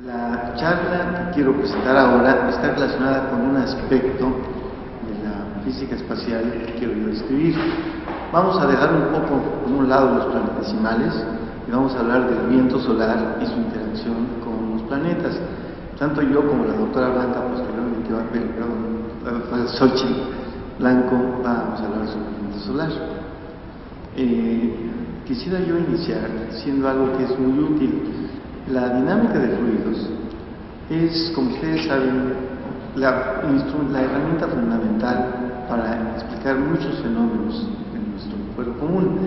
La charla que quiero presentar ahora está relacionada con un aspecto de la física espacial que quiero yo describir. Vamos a dejar un poco por un lado los planetesimales y vamos a hablar del viento solar y su interacción con los planetas. Tanto yo como la doctora Blanca, posteriormente Xochitl Blanco, vamos a hablar sobre el viento solar. Quisiera yo iniciar diciendo algo que es muy útil. La dinámica de fluidos es, como ustedes saben, la herramienta fundamental para explicar muchos fenómenos en nuestro cuerpo común.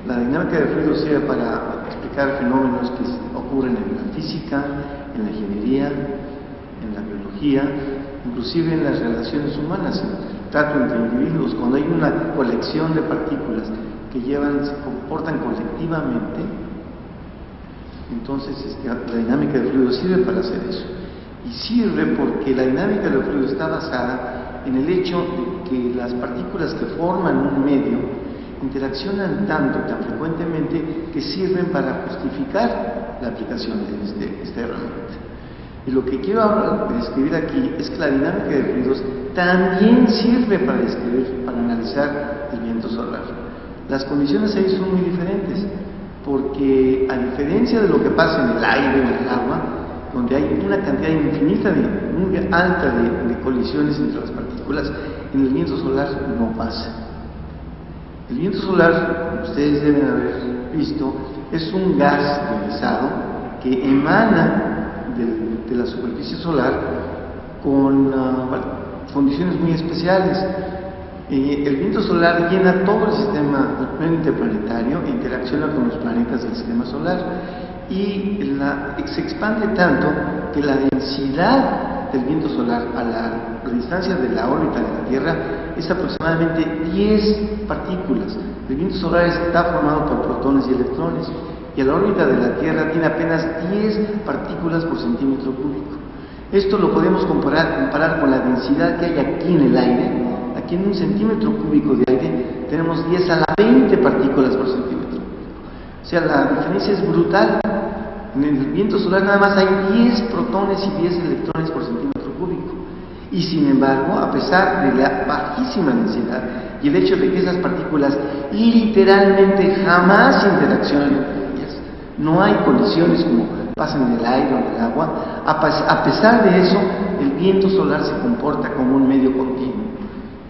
La dinámica de fluidos sirve para explicar fenómenos que ocurren en la física, en la ingeniería, en la biología, inclusive en las relaciones humanas, en el trato entre individuos. Cuando hay una colección de partículas que se comportan colectivamente, entonces la dinámica de fluidos sirve para hacer eso. Y sirve porque la dinámica de fluidos está basada en el hecho de que las partículas que forman un medio interaccionan tanto, tan frecuentemente, que sirven para justificar la aplicación de esta herramienta. Y lo que quiero describir aquí es que la dinámica de fluidos también sirve para analizar el viento solar. Las condiciones ahí son muy diferentes, porque a diferencia de lo que pasa en el aire o en el agua, donde hay una cantidad infinita, muy alta de colisiones entre las partículas, en el viento solar no pasa. El viento solar, ustedes deben haber visto, es un gas ionizado que emana de la superficie solar con condiciones muy especiales. El viento solar llena todo el sistema interplanetario e interacciona con los planetas del sistema solar y se expande tanto que la densidad del viento solar a la distancia de la órbita de la Tierra es aproximadamente 10 partículas. El viento solar está formado por protones y electrones y a la órbita de la Tierra tiene apenas 10 partículas por centímetro cúbico. Esto lo podemos comparar con la densidad que hay aquí en el aire. Aquí en un centímetro cúbico de aire tenemos 10 a la 20 partículas por centímetro cúbico. O sea, la diferencia es brutal. En el viento solar nada más hay 10 protones y 10 electrones por centímetro cúbico. Y sin embargo, a pesar de la bajísima densidad y el hecho de que esas partículas literalmente jamás interaccionan entre ellas, no hay colisiones como pasan en el aire o en el agua, a pesar de eso, el viento solar se comporta como un medio continuo.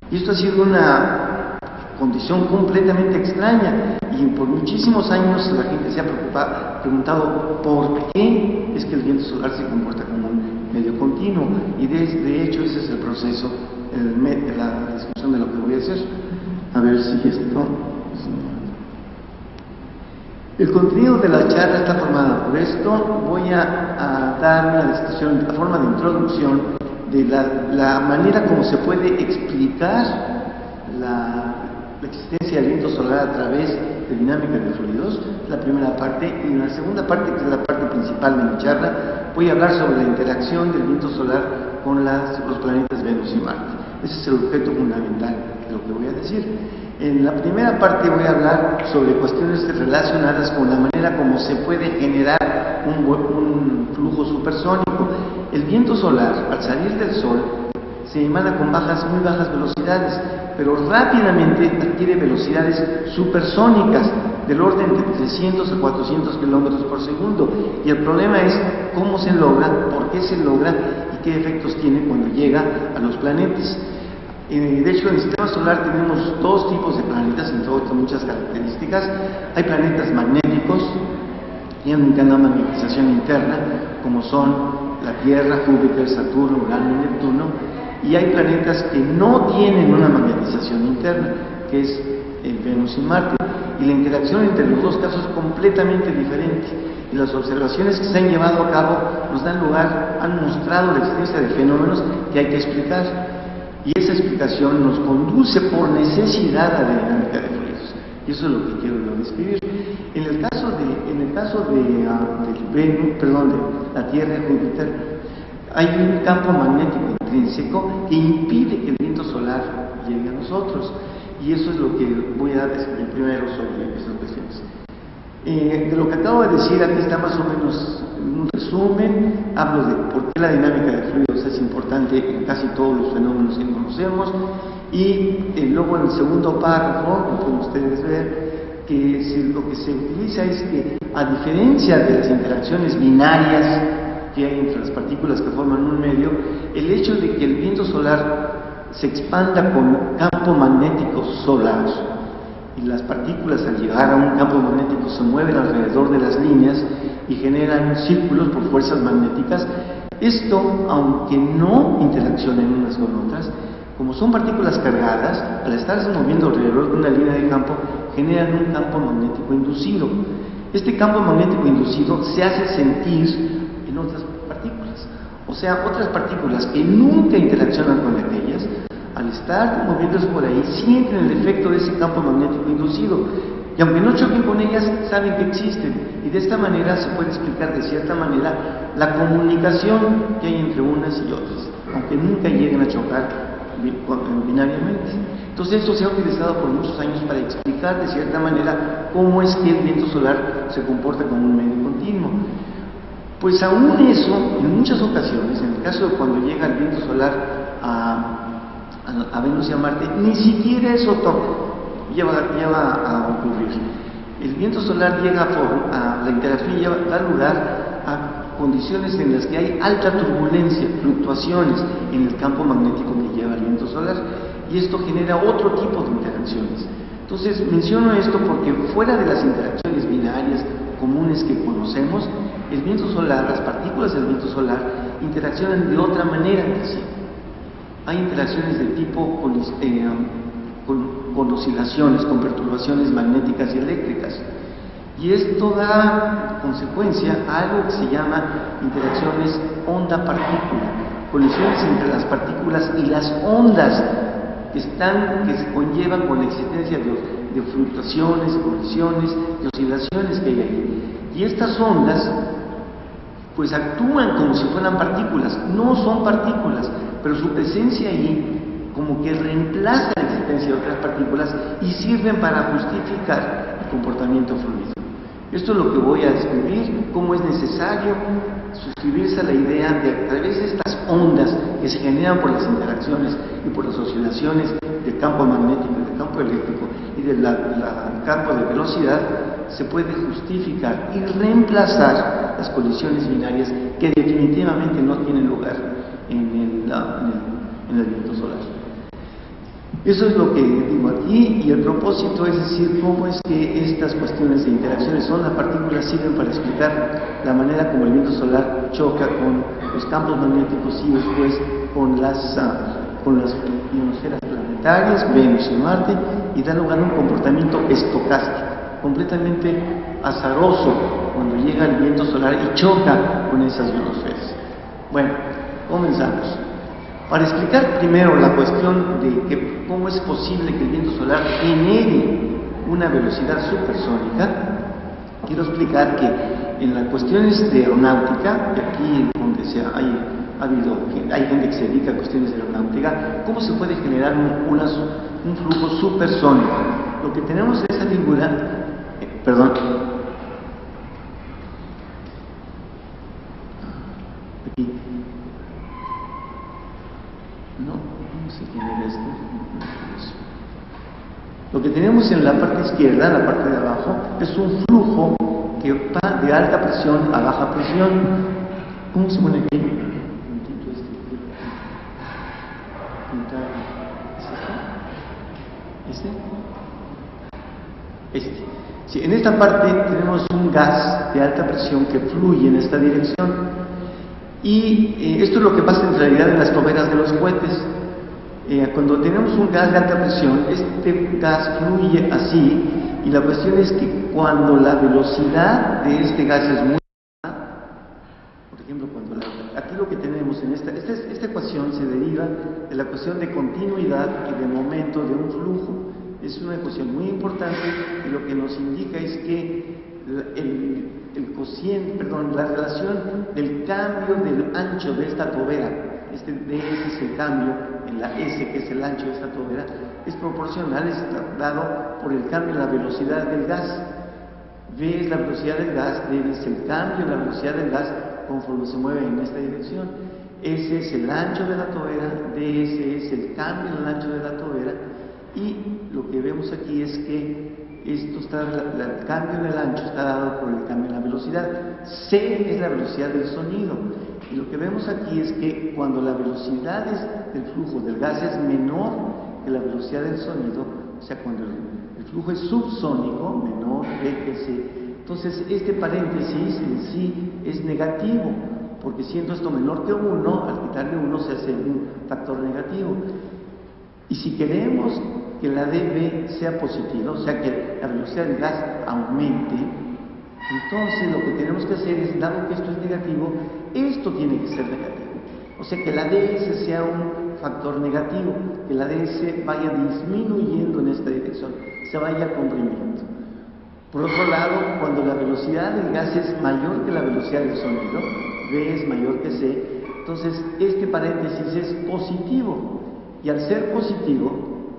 Y esto ha sido una condición completamente extraña y por muchísimos años la gente se ha preguntado por qué es que el viento solar se comporta como un medio continuo y de hecho ese es el proceso, la discusión de lo que voy a hacer. A ver si esto... El contenido de la charla está formado por esto. Voy a dar una discusión a forma de introducción de la manera como se puede explicar la existencia del viento solar a través de dinámica de fluidos, la primera parte, y en la segunda parte, que es la parte principal de mi charla, voy a hablar sobre la interacción del viento solar con los planetas Venus y Marte. Ese es el objeto fundamental de lo que voy a decir. En la primera parte voy a hablar sobre cuestiones relacionadas con la manera como se puede generar un flujo supersónico. El viento solar, al salir del Sol, se emana con muy bajas velocidades, pero rápidamente adquiere velocidades supersónicas del orden de 300 a 400 kilómetros por segundo. Y el problema es cómo se logra, por qué se logra y qué efectos tiene cuando llega a los planetas. De hecho, en el sistema solar tenemos dos tipos de planetas, entre otras muchas características. Hay planetas magnéticos, tienen una magnetización interna, como son la Tierra, Júpiter, Saturno, Urano y Neptuno, y hay planetas que no tienen una magnetización interna, que es Venus y Marte, y la interacción entre los dos casos es completamente diferente, y las observaciones que se han llevado a cabo han mostrado la existencia de fenómenos que hay que explicar. Y esa explicación nos conduce por necesidad a la dinámica de fluidos. Y eso es lo que quiero yo describir. En el caso de la Tierra y Júpiter, hay un campo magnético intrínseco que impide que el viento solar llegue a nosotros. Y eso es lo que voy a describir primero sobre estas cuestiones. De lo que acabo de decir, aquí está más o menos un resumen. Hablo de por qué la dinámica de fluidos es importante en casi todos los fenómenos que conocemos. Y luego en el segundo párrafo, como pueden ustedes ver, lo que se utiliza es que, a diferencia de las interacciones binarias que hay entre las partículas que forman un medio, el hecho de que el viento solar se expanda con campo magnético solar y las partículas al llegar a un campo magnético se mueven alrededor de las líneas y generan círculos por fuerzas magnéticas. Esto, aunque no interaccionen unas con otras, como son partículas cargadas, al estarse moviendo alrededor de una línea de campo, generan un campo magnético inducido. Este campo magnético inducido se hace sentir en otras partículas. O sea, otras partículas que nunca interaccionan con aquellas, al estar moviéndose por ahí, sienten el efecto de ese campo magnético inducido. Y aunque no choquen con ellas, saben que existen. Y de esta manera se puede explicar de cierta manera la comunicación que hay entre unas y otras, aunque nunca lleguen a chocar binariamente. Entonces esto se ha utilizado por muchos años para explicar de cierta manera cómo es que el viento solar se comporta como un medio continuo. Pues aún eso, en muchas ocasiones, en el caso de cuando llega el viento solar a Venus y a Marte, ni siquiera eso lleva a ocurrir. El viento solar llega a la interacción y da lugar a condiciones en las que hay alta turbulencia, fluctuaciones en el campo magnético que lleva el viento solar, y esto genera otro tipo de interacciones. Entonces menciono esto porque fuera de las interacciones binarias comunes que conocemos, el viento solar, las partículas del viento solar interaccionan de otra manera entre sí. Hay interacciones de tipo con oscilaciones, con perturbaciones magnéticas y eléctricas. Y esto da consecuencia a algo que se llama interacciones onda-partícula, colisiones entre las partículas y las ondas que se conllevan con la existencia de fluctuaciones, colisiones, de oscilaciones que hay ahí. Y estas ondas pues actúan como si fueran partículas, no son partículas, pero su presencia ahí como que reemplaza la existencia de otras partículas y sirven para justificar el comportamiento fluido. Esto es lo que voy a describir, cómo es necesario suscribirse a la idea de a través de estas ondas que se generan por las interacciones y por las oscilaciones del campo magnético, del campo eléctrico y del campo de velocidad, se puede justificar y reemplazar las colisiones binarias que definitivamente no tienen lugar en el viento solar. Eso es lo que digo aquí, y el propósito es decir cómo es que estas cuestiones de interacciones onda-partículas sirven para explicar la manera como el viento solar choca con los campos magnéticos y después con las ionosferas planetarias, Venus y Marte, y da lugar a un comportamiento estocástico, completamente azaroso cuando llega el viento solar y choca con esas ionosferas. Bueno, comenzamos. Para explicar primero la cuestión de cómo es posible que el viento solar genere una velocidad supersónica, quiero explicar que en las cuestiones de aeronáutica, y aquí donde hay gente que se dedica a cuestiones de aeronáutica, cómo se puede generar un flujo supersónico. Lo que tenemos en esta figura, aquí. No sé quién era esto. Lo que tenemos en la parte izquierda, en la parte de abajo, es un flujo que va de alta presión a baja presión. ¿Cómo se pone aquí? ¿Este? Sí, en esta parte tenemos un gas de alta presión que fluye en esta dirección. Y esto es lo que pasa en realidad en las toberas de los cohetes. Cuando tenemos un gas de alta presión, este gas fluye así, y la cuestión es que cuando la velocidad de este gas es muy alta, por ejemplo, aquí lo que tenemos en esta ecuación se deriva de la ecuación de continuidad y de momento de un flujo. Es una ecuación muy importante y lo que nos indica es que la relación del cambio del ancho de esta tobera, este ds es el cambio en la S, que es el ancho de esta tobera, es proporcional, es dado por el cambio en la velocidad del gas. V es la velocidad del gas, D es el cambio en la velocidad del gas conforme se mueve en esta dirección. S es el ancho de la tobera, ds es el cambio en el ancho de la tobera, y lo que vemos aquí es que esto está, el cambio en el ancho está dado por el cambio en la velocidad. C es la velocidad del sonido, y lo que vemos aquí es que cuando la velocidad del flujo del gas es menor que la velocidad del sonido, o sea, cuando el flujo es subsónico, menor que C, entonces este paréntesis en sí es negativo, porque siendo esto menor que 1, al quitarle 1 se hace un factor negativo. Y si queremos que la dB sea positiva, o sea que la velocidad del gas aumente, entonces lo que tenemos que hacer es, dado que esto es negativo, esto tiene que ser negativo. O sea que la ds sea un factor negativo, que la ds vaya disminuyendo en esta dirección, se vaya comprimiendo. Por otro lado, cuando la velocidad del gas es mayor que la velocidad del sonido, V es mayor que C, entonces este paréntesis es positivo. Y al ser positivo,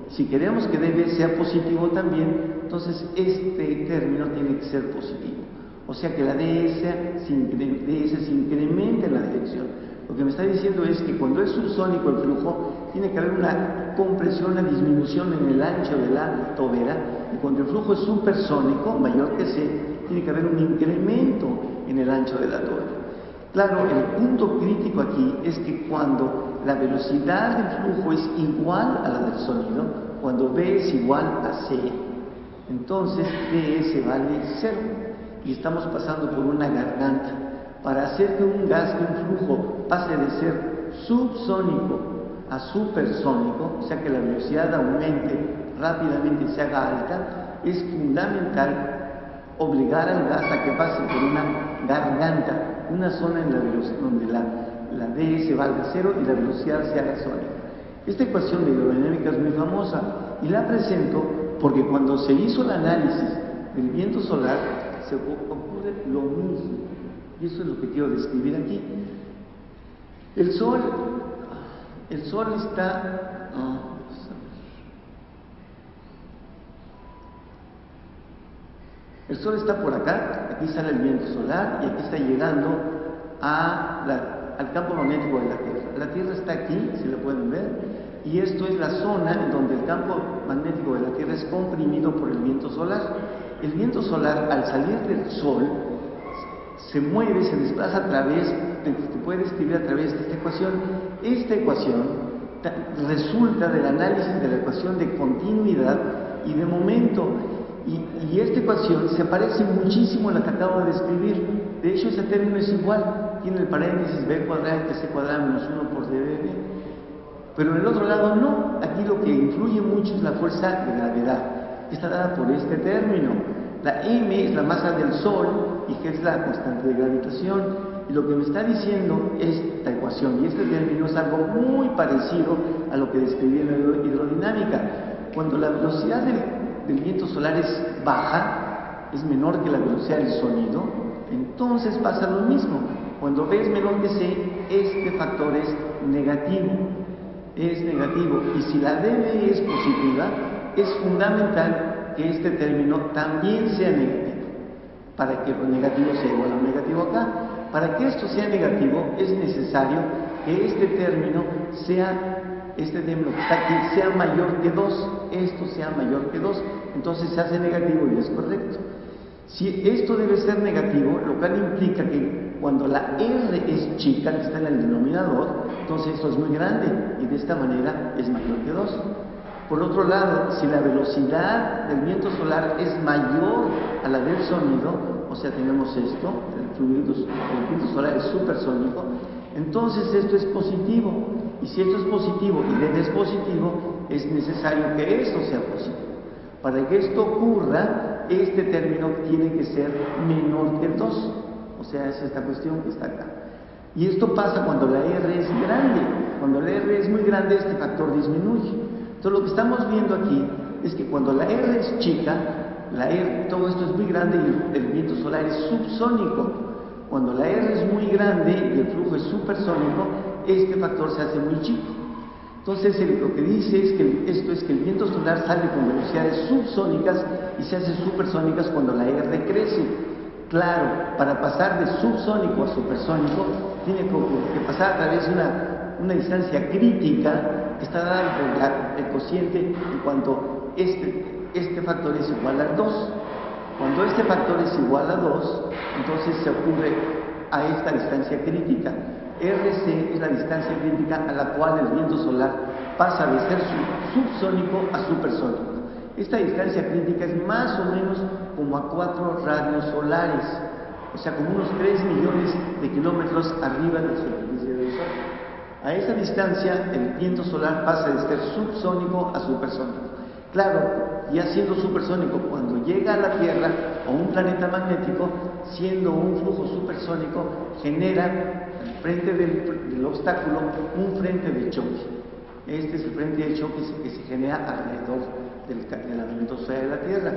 si queremos que dB sea positivo también, entonces este término tiene que ser positivo. O sea que la ds se incrementa en la dirección. Lo que me está diciendo es que cuando es subsónico el flujo, tiene que haber una compresión, una disminución en el ancho de la tobera, y cuando el flujo es supersónico, mayor que C, tiene que haber un incremento en el ancho de la tobera. Claro, el punto crítico aquí es que cuando la velocidad del flujo es igual a la del sonido, cuando V es igual a C, entonces ds vale 0, y estamos pasando por una garganta. Para hacer que un gas, que un flujo pase de ser subsónico a supersónico, o sea que la velocidad aumente rápidamente y se haga alta, es fundamental obligar al gas a que pase por una garganta, una zona en la velocidad donde la ds valga 0 y la velocidad se haga sónica. Esta ecuación de hidrodinámica es muy famosa y la presento porque cuando se hizo el análisis del viento solar se ocurre lo mismo, y eso es lo que quiero describir aquí. El sol está el sol está por acá, aquí sale el viento solar y aquí está llegando al campo magnético de la Tierra. La Tierra está aquí, si la pueden ver, y esto es la zona en donde el campo magnético de la Tierra es comprimido por el viento solar. El viento solar, al salir del sol, se mueve, se desplaza a través, se puede describir a través de esta ecuación. Esta ecuación resulta del análisis de la ecuación de continuidad y de momento. Y esta ecuación se parece muchísimo a la que acabo de describir. De hecho, ese término es igual. Tiene el paréntesis b cuadrado que c cuadrado menos 1 por dB. Pero en el otro lado no. Aquí lo que influye mucho es la fuerza de gravedad, que está dada por este término. La m es la masa del Sol y g es la constante de gravitación. Y lo que me está diciendo esta ecuación y este término es algo muy parecido a lo que describí en la hidrodinámica. Cuando la velocidad del viento solar es baja, es menor que la velocidad del sonido, entonces pasa lo mismo. Cuando V es menor que C, este factor es negativo. Y si la dB es positiva, es fundamental que este término también sea negativo, para que lo negativo sea igual a lo negativo acá. Para que esto sea negativo, es necesario que este término que está aquí sea mayor que 2, esto sea mayor que 2, entonces se hace negativo y es correcto. Si esto debe ser negativo, lo cual implica que cuando la R es chica, que está en el denominador, entonces esto es muy grande y de esta manera es mayor que 2. Por otro lado, si la velocidad del viento solar es mayor a la del sonido, o sea, tenemos esto, el viento solar es supersónico, entonces esto es positivo. Y si esto es positivo y dB es positivo, es necesario que esto sea positivo. Para que esto ocurra, este término tiene que ser menor que 2. O sea, es esta cuestión que está acá. Y esto pasa cuando la R es grande. Cuando la R es muy grande, este factor disminuye. Entonces, lo que estamos viendo aquí es que cuando la R es chica, todo esto es muy grande y el viento solar es subsónico. Cuando la R es muy grande y el flujo es supersónico, este factor se hace muy chico. Entonces, lo que dice es que el viento solar sale con velocidades subsónicas y se hacen supersónicas cuando la R crece. Claro, para pasar de subsónico a supersónico tiene que pasar a través de una distancia crítica que está dada por el cociente en cuanto este factor es igual a 2. Cuando este factor es igual a 2, entonces se ocurre a esta distancia crítica. RC es la distancia crítica a la cual el viento solar pasa de ser subsónico a supersónico. Esta distancia crítica es más o menos como a 4 radios solares, o sea, como unos 3 millones de kilómetros arriba de la superficie del Sol. A esa distancia, el viento solar pasa de ser subsónico a supersónico. Claro, ya siendo supersónico, cuando llega a la Tierra o un planeta magnético, siendo un flujo supersónico, genera frente del obstáculo un frente de choque. Este es el frente de choque que se genera alrededor de la magnetosfera de la Tierra.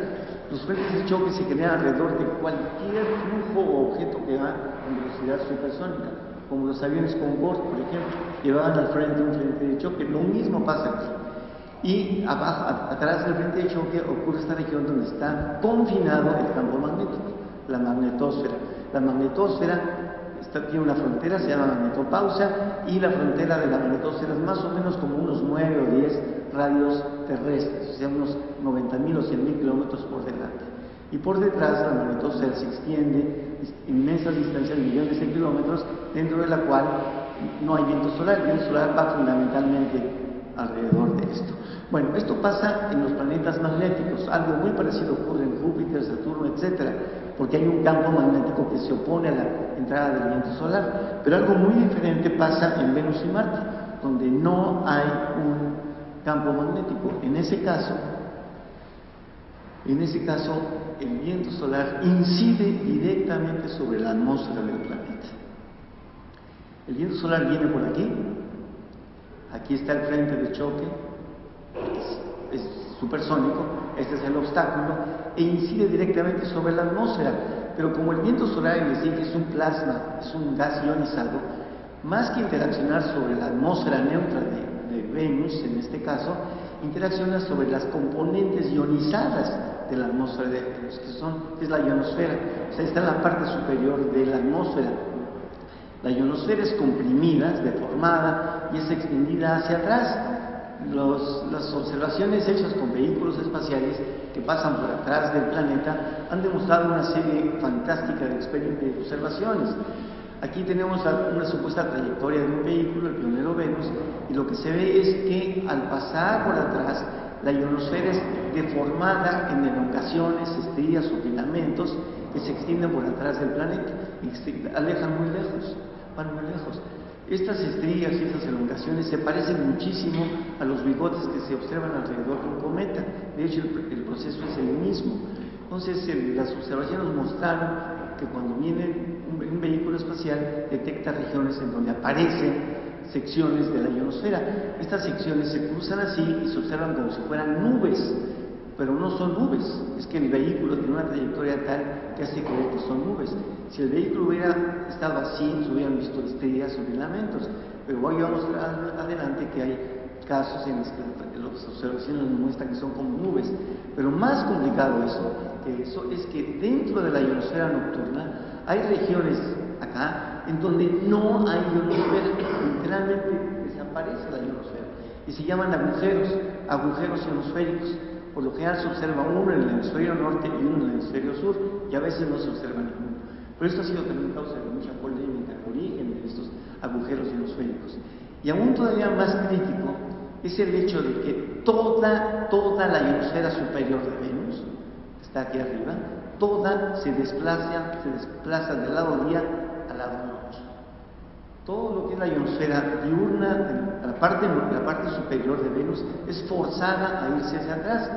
Los frentes de choque se generan alrededor de cualquier flujo o objeto que va en velocidad supersónica, como los aviones Concorde, por ejemplo, llevaban al frente un frente de choque. Lo mismo pasa aquí. Y abajo, atrás del frente de choque, ocurre esta región donde está confinado el campo magnético, la magnetosfera. La magnetosfera tiene una frontera, se llama magnetopausa, y la frontera de la magnetosfera es más o menos como unos 9 o 10 radios terrestres, o sea, unos 90.000 o 100.000 kilómetros por delante. Y por detrás la magnetosfera se extiende inmensas distancias, millones de kilómetros, dentro de la cual no hay viento solar. El viento solar va fundamentalmente alrededor de esto. Bueno, esto pasa en los planetas magnéticos. Algo muy parecido ocurre en Júpiter, Saturno, etcétera, porque hay un campo magnético que se opone a la entrada del viento solar. Pero algo muy diferente pasa en Venus y Marte, donde no hay un campo magnético. En ese caso, el viento solar incide directamente sobre la atmósfera del planeta. El viento solar viene por aquí. Aquí está el frente de choque, es supersónico, este es el obstáculo, e incide directamente sobre la atmósfera. Pero como el viento solar, les dije, es un plasma, es un gas ionizado, más que interaccionar sobre la atmósfera neutra de Venus, en este caso, interacciona sobre las componentes ionizadas de la atmósfera de Venus, que es la ionosfera. O sea, está en la parte superior de la atmósfera. La ionosfera es comprimida, es deformada y es extendida hacia atrás. Las observaciones hechas con vehículos espaciales que pasan por atrás del planeta han demostrado una serie fantástica de observaciones. Aquí tenemos una supuesta trayectoria de un vehículo, el pionero Venus, y lo que se ve es que al pasar por atrás, la ionosfera es deformada en elongaciones, estrías o filamentos que se extienden por atrás del planeta y se alejan muy lejos, van muy lejos. Estas estrías y estas elongaciones se parecen muchísimo a los bigotes que se observan alrededor de un cometa. De hecho, el proceso es el mismo. Entonces, las observaciones mostraron que cuando viene un vehículo espacial, detecta regiones en donde aparecen secciones de la ionosfera. Estas secciones se cruzan así y se observan como si fueran nubes, pero no son nubes. Es que el vehículo tiene una trayectoria tal que hace creer que son nubes. Si el vehículo hubiera estado así, se hubieran visto estrías o filamentos. Pero hoy vamos adelante que hay casos en los que las observaciones nos muestran que son como nubes. Pero más complicado que eso es que dentro de la ionosfera nocturna hay regiones acá en donde no hay ionosfera, literalmente desaparece la ionosfera y se llaman agujeros ionosféricos. Por lo general se observa uno en el hemisferio norte y uno en el hemisferio sur, y a veces no se observa ninguno. Pero esto ha sido también causa de mucha polémica, el origen de estos agujeros ionosféricos. Y aún todavía más crítico es el hecho de que toda la ionosfera superior de Venus, que está aquí arriba, toda se desplaza del lado día al lado noche. Todo lo que es la ionosfera diurna, la parte superior de Venus, es forzada a irse hacia atrás.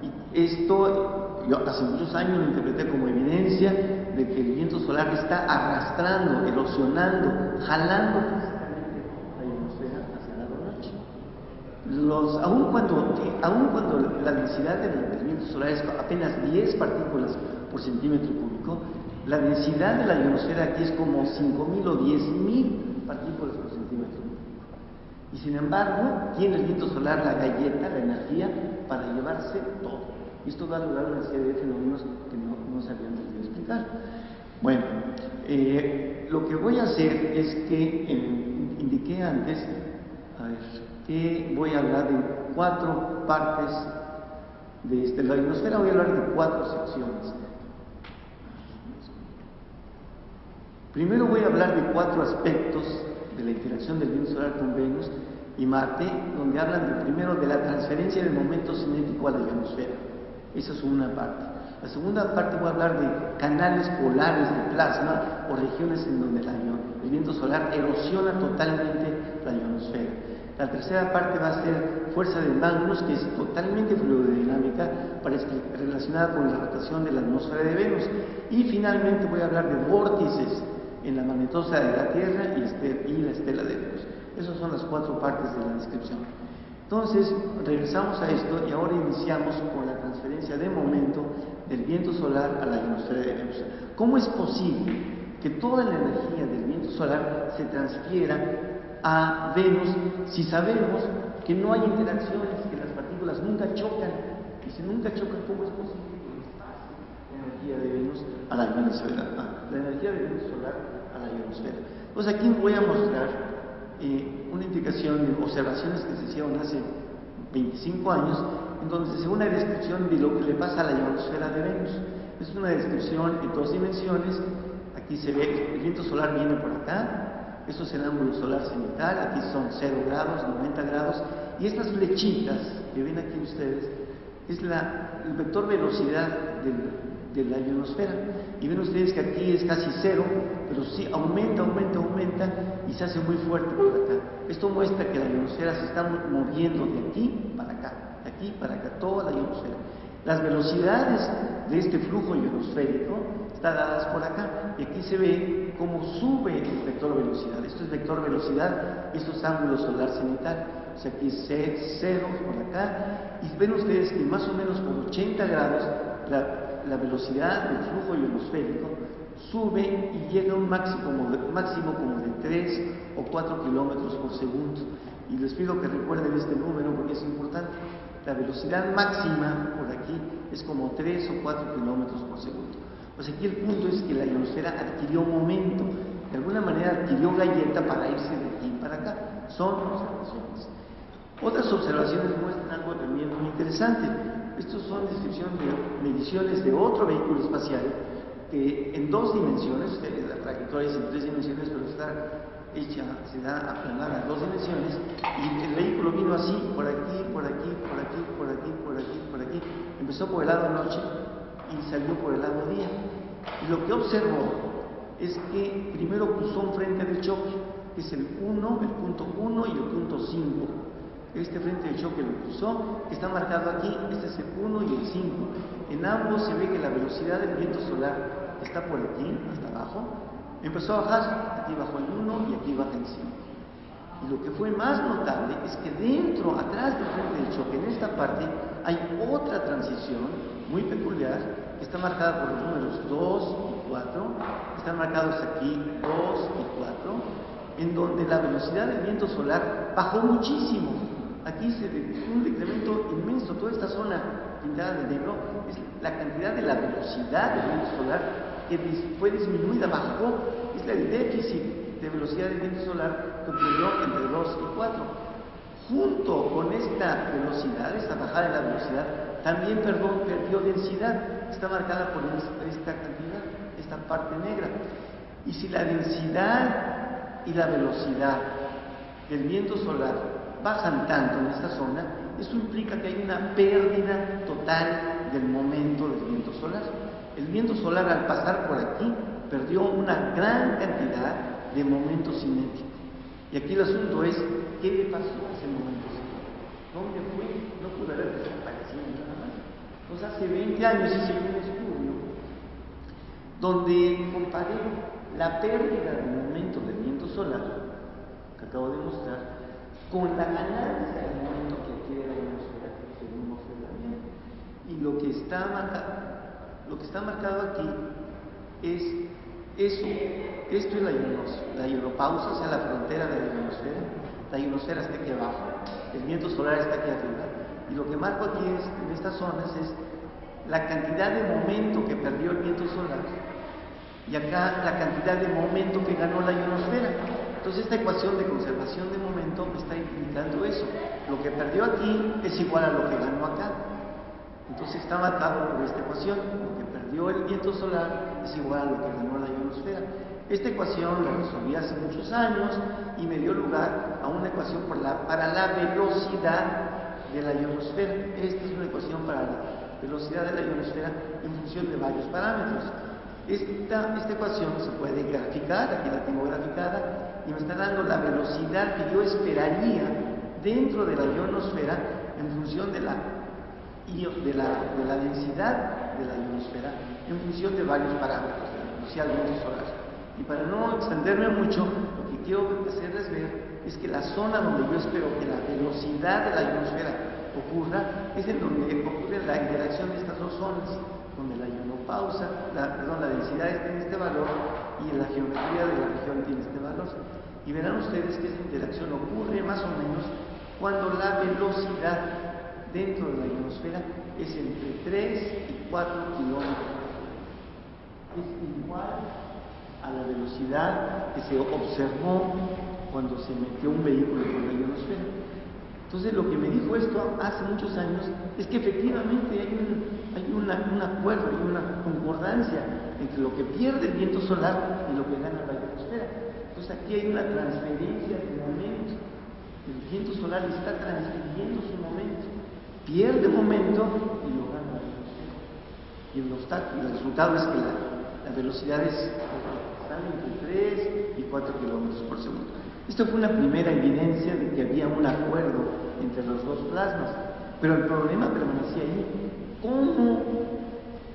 Y esto, yo hace muchos años lo interpreté como evidencia de que el viento solar está arrastrando, erosionando, jalando precisamente la ionosfera hacia el lado noche. Aun cuando la densidad del viento solar es apenas 10 partículas por centímetro cúbico, la densidad de la ionosfera aquí es como 5.000 o 10.000 partículas por centímetro cúbico. Y sin embargo, tiene el viento solar la galleta, la energía, para llevarse todo. Esto da lugar a una serie de fenómenos que no se habían podido explicar. Bueno, lo que voy a hacer es que indiqué antes, que voy a hablar de 4 partes de la ionosfera. Voy a hablar de 4 secciones. Primero voy a hablar de 4 aspectos de la interacción del viento solar con Venus y Marte, donde hablan primero de la transferencia del momento cinético a la ionosfera. Esa es una parte. La segunda parte voy a hablar de canales polares de plasma o regiones en donde el viento solar erosiona totalmente la ionosfera. La tercera parte va a ser fuerza de Magnus, que es totalmente fluidodinámica, relacionada con la rotación de la atmósfera de Venus. Y finalmente voy a hablar de vórtices en la magnetosfera de la Tierra y la estela de Venus. Esas son las 4 partes de la descripción. Entonces, regresamos a esto y ahora iniciamos con la transferencia de momento del viento solar a la ionosfera de Venus. ¿Cómo es posible que toda la energía del viento solar se transfiera a Venus si sabemos que no hay interacciones, que las partículas nunca chocan? Y si nunca chocan, ¿cómo es posible que pase la energía de Venus a la ionosfera? La energía del viento solar a la ionosfera. Pues aquí voy a mostrar una indicación de observaciones que se hicieron hace 25 años, en donde se hace una descripción de lo que le pasa a la ionosfera de Venus. Es una descripción en 2 dimensiones. Aquí se ve, el viento solar viene por acá, esto es el ángulo solar cenital, aquí son 0 grados, 90 grados, y estas flechitas que ven aquí ustedes, es el vector velocidad de la ionosfera. Y ven ustedes que aquí es casi 0, pero sí aumenta y se hace muy fuerte por acá. Esto muestra que la ionosfera se está moviendo de aquí para acá, toda la ionosfera. Las velocidades de este flujo ionosférico están dadas por acá, y aquí se ve cómo sube el vector velocidad. Esto es vector velocidad, esto es ángulo solar cenital. O sea, aquí es 0 por acá, y ven ustedes que más o menos por 80 grados la velocidad del flujo ionosférico sube y llega a un máximo como de 3 o 4 kilómetros por segundo. Y les pido que recuerden este número porque es importante. La velocidad máxima por aquí es como 3 o 4 kilómetros por segundo. Pues aquí el punto es que la ionosfera adquirió momento, de alguna manera adquirió galleta para irse de aquí para acá. Son observaciones. Otras observaciones muestran algo también muy interesante. Estos son descripciones de mediciones de otro vehículo espacial que en 2 dimensiones, la trayectoria es en 3 dimensiones, pero se da aplanada a 2 dimensiones, y el vehículo vino así, por aquí, empezó por el lado noche y salió por el lado día. Y lo que observó es que primero cruzó un frente de choque, que es el punto 1 y el punto 5. Este frente de choque lo cruzó, que está marcado aquí, este es el 1 y el 5. En ambos se ve que la velocidad del viento solar está por aquí, hasta abajo. Empezó a bajar, aquí bajó el 1 y aquí baja el 5. Y lo que fue más notable es que atrás del frente de choque, en esta parte, hay otra transición muy peculiar, que está marcada por los números 2 y 4, están marcados aquí 2 y 4, en donde la velocidad del viento solar bajó muchísimo. Aquí se ve un decremento inmenso. Toda esta zona pintada de negro es la cantidad de la velocidad del viento solar que fue disminuida, bajó. Es el déficit de velocidad del viento solar que ocurrió entre 2 y 4. Junto con esta velocidad, esta bajada de la velocidad, también perdió densidad. Está marcada por esta cantidad, esta parte negra. Y si la densidad y la velocidad del viento solar bajan tanto en esta zona, eso implica que hay una pérdida total del momento del viento solar. El viento solar, al pasar por aquí, perdió una gran cantidad de momento cinético. Y aquí el asunto es, ¿qué le pasó a ese momento cinético? ¿Dónde fue? No pudo haber desaparecido nada más. Pues hace 20 años hice un estudio donde comparé la pérdida del momento del viento solar, que acabo de mostrar, con la ganancia del momento que adquiere la ionosfera, según observa bien. Y lo que está marcado aquí es eso. Esto es la ionopausa, o sea, la frontera de la ionosfera. La ionosfera está aquí abajo, el viento solar está aquí arriba. Y lo que marco aquí en estas zonas es la cantidad de momento que perdió el viento solar y acá la cantidad de momento que ganó la ionosfera. Entonces esta ecuación de conservación de momento me está indicando eso. Lo que perdió aquí es igual a lo que ganó acá. Entonces está marcado por esta ecuación. Lo que perdió el viento solar es igual a lo que ganó la ionosfera. Esta ecuación la resolví hace muchos años y me dio lugar a una ecuación para la velocidad de la ionosfera. Esta es una ecuación para la velocidad de la ionosfera en función de varios parámetros. Esta ecuación se puede graficar, aquí la tengo graficada, y me está dando la velocidad que yo esperaría dentro de la ionosfera en función de la densidad de la ionosfera, en función de varios parámetros, de la velocidad del viento solar. Y para no extenderme mucho, lo que quiero hacerles ver es que la zona donde yo espero que la velocidad de la ionosfera ocurra es en donde ocurre la interacción de estas dos zonas, donde la ionopausa, la densidad está en este valor y la geometría de la región tiene este valor. Y verán ustedes que esta interacción ocurre más o menos cuando la velocidad dentro de la ionosfera es entre 3 y 4 kilómetros. Es igual a la velocidad que se observó cuando se metió un vehículo por la ionosfera. Entonces lo que me dijo esto hace muchos años es que efectivamente hay un acuerdo, hay una concordancia entre lo que pierde el viento solar y lo que gana la ionosfera. Entonces aquí hay una transferencia de momento. El viento solar está transfiriendo su momento, pierde momento y lo gana la ionosfera. Y el resultado es que la velocidad están entre 3 y 4 kilómetros por segundo. Esto fue una primera evidencia de que había un acuerdo entre los dos plasmas, pero el problema permanecía ahí. ¿Cómo,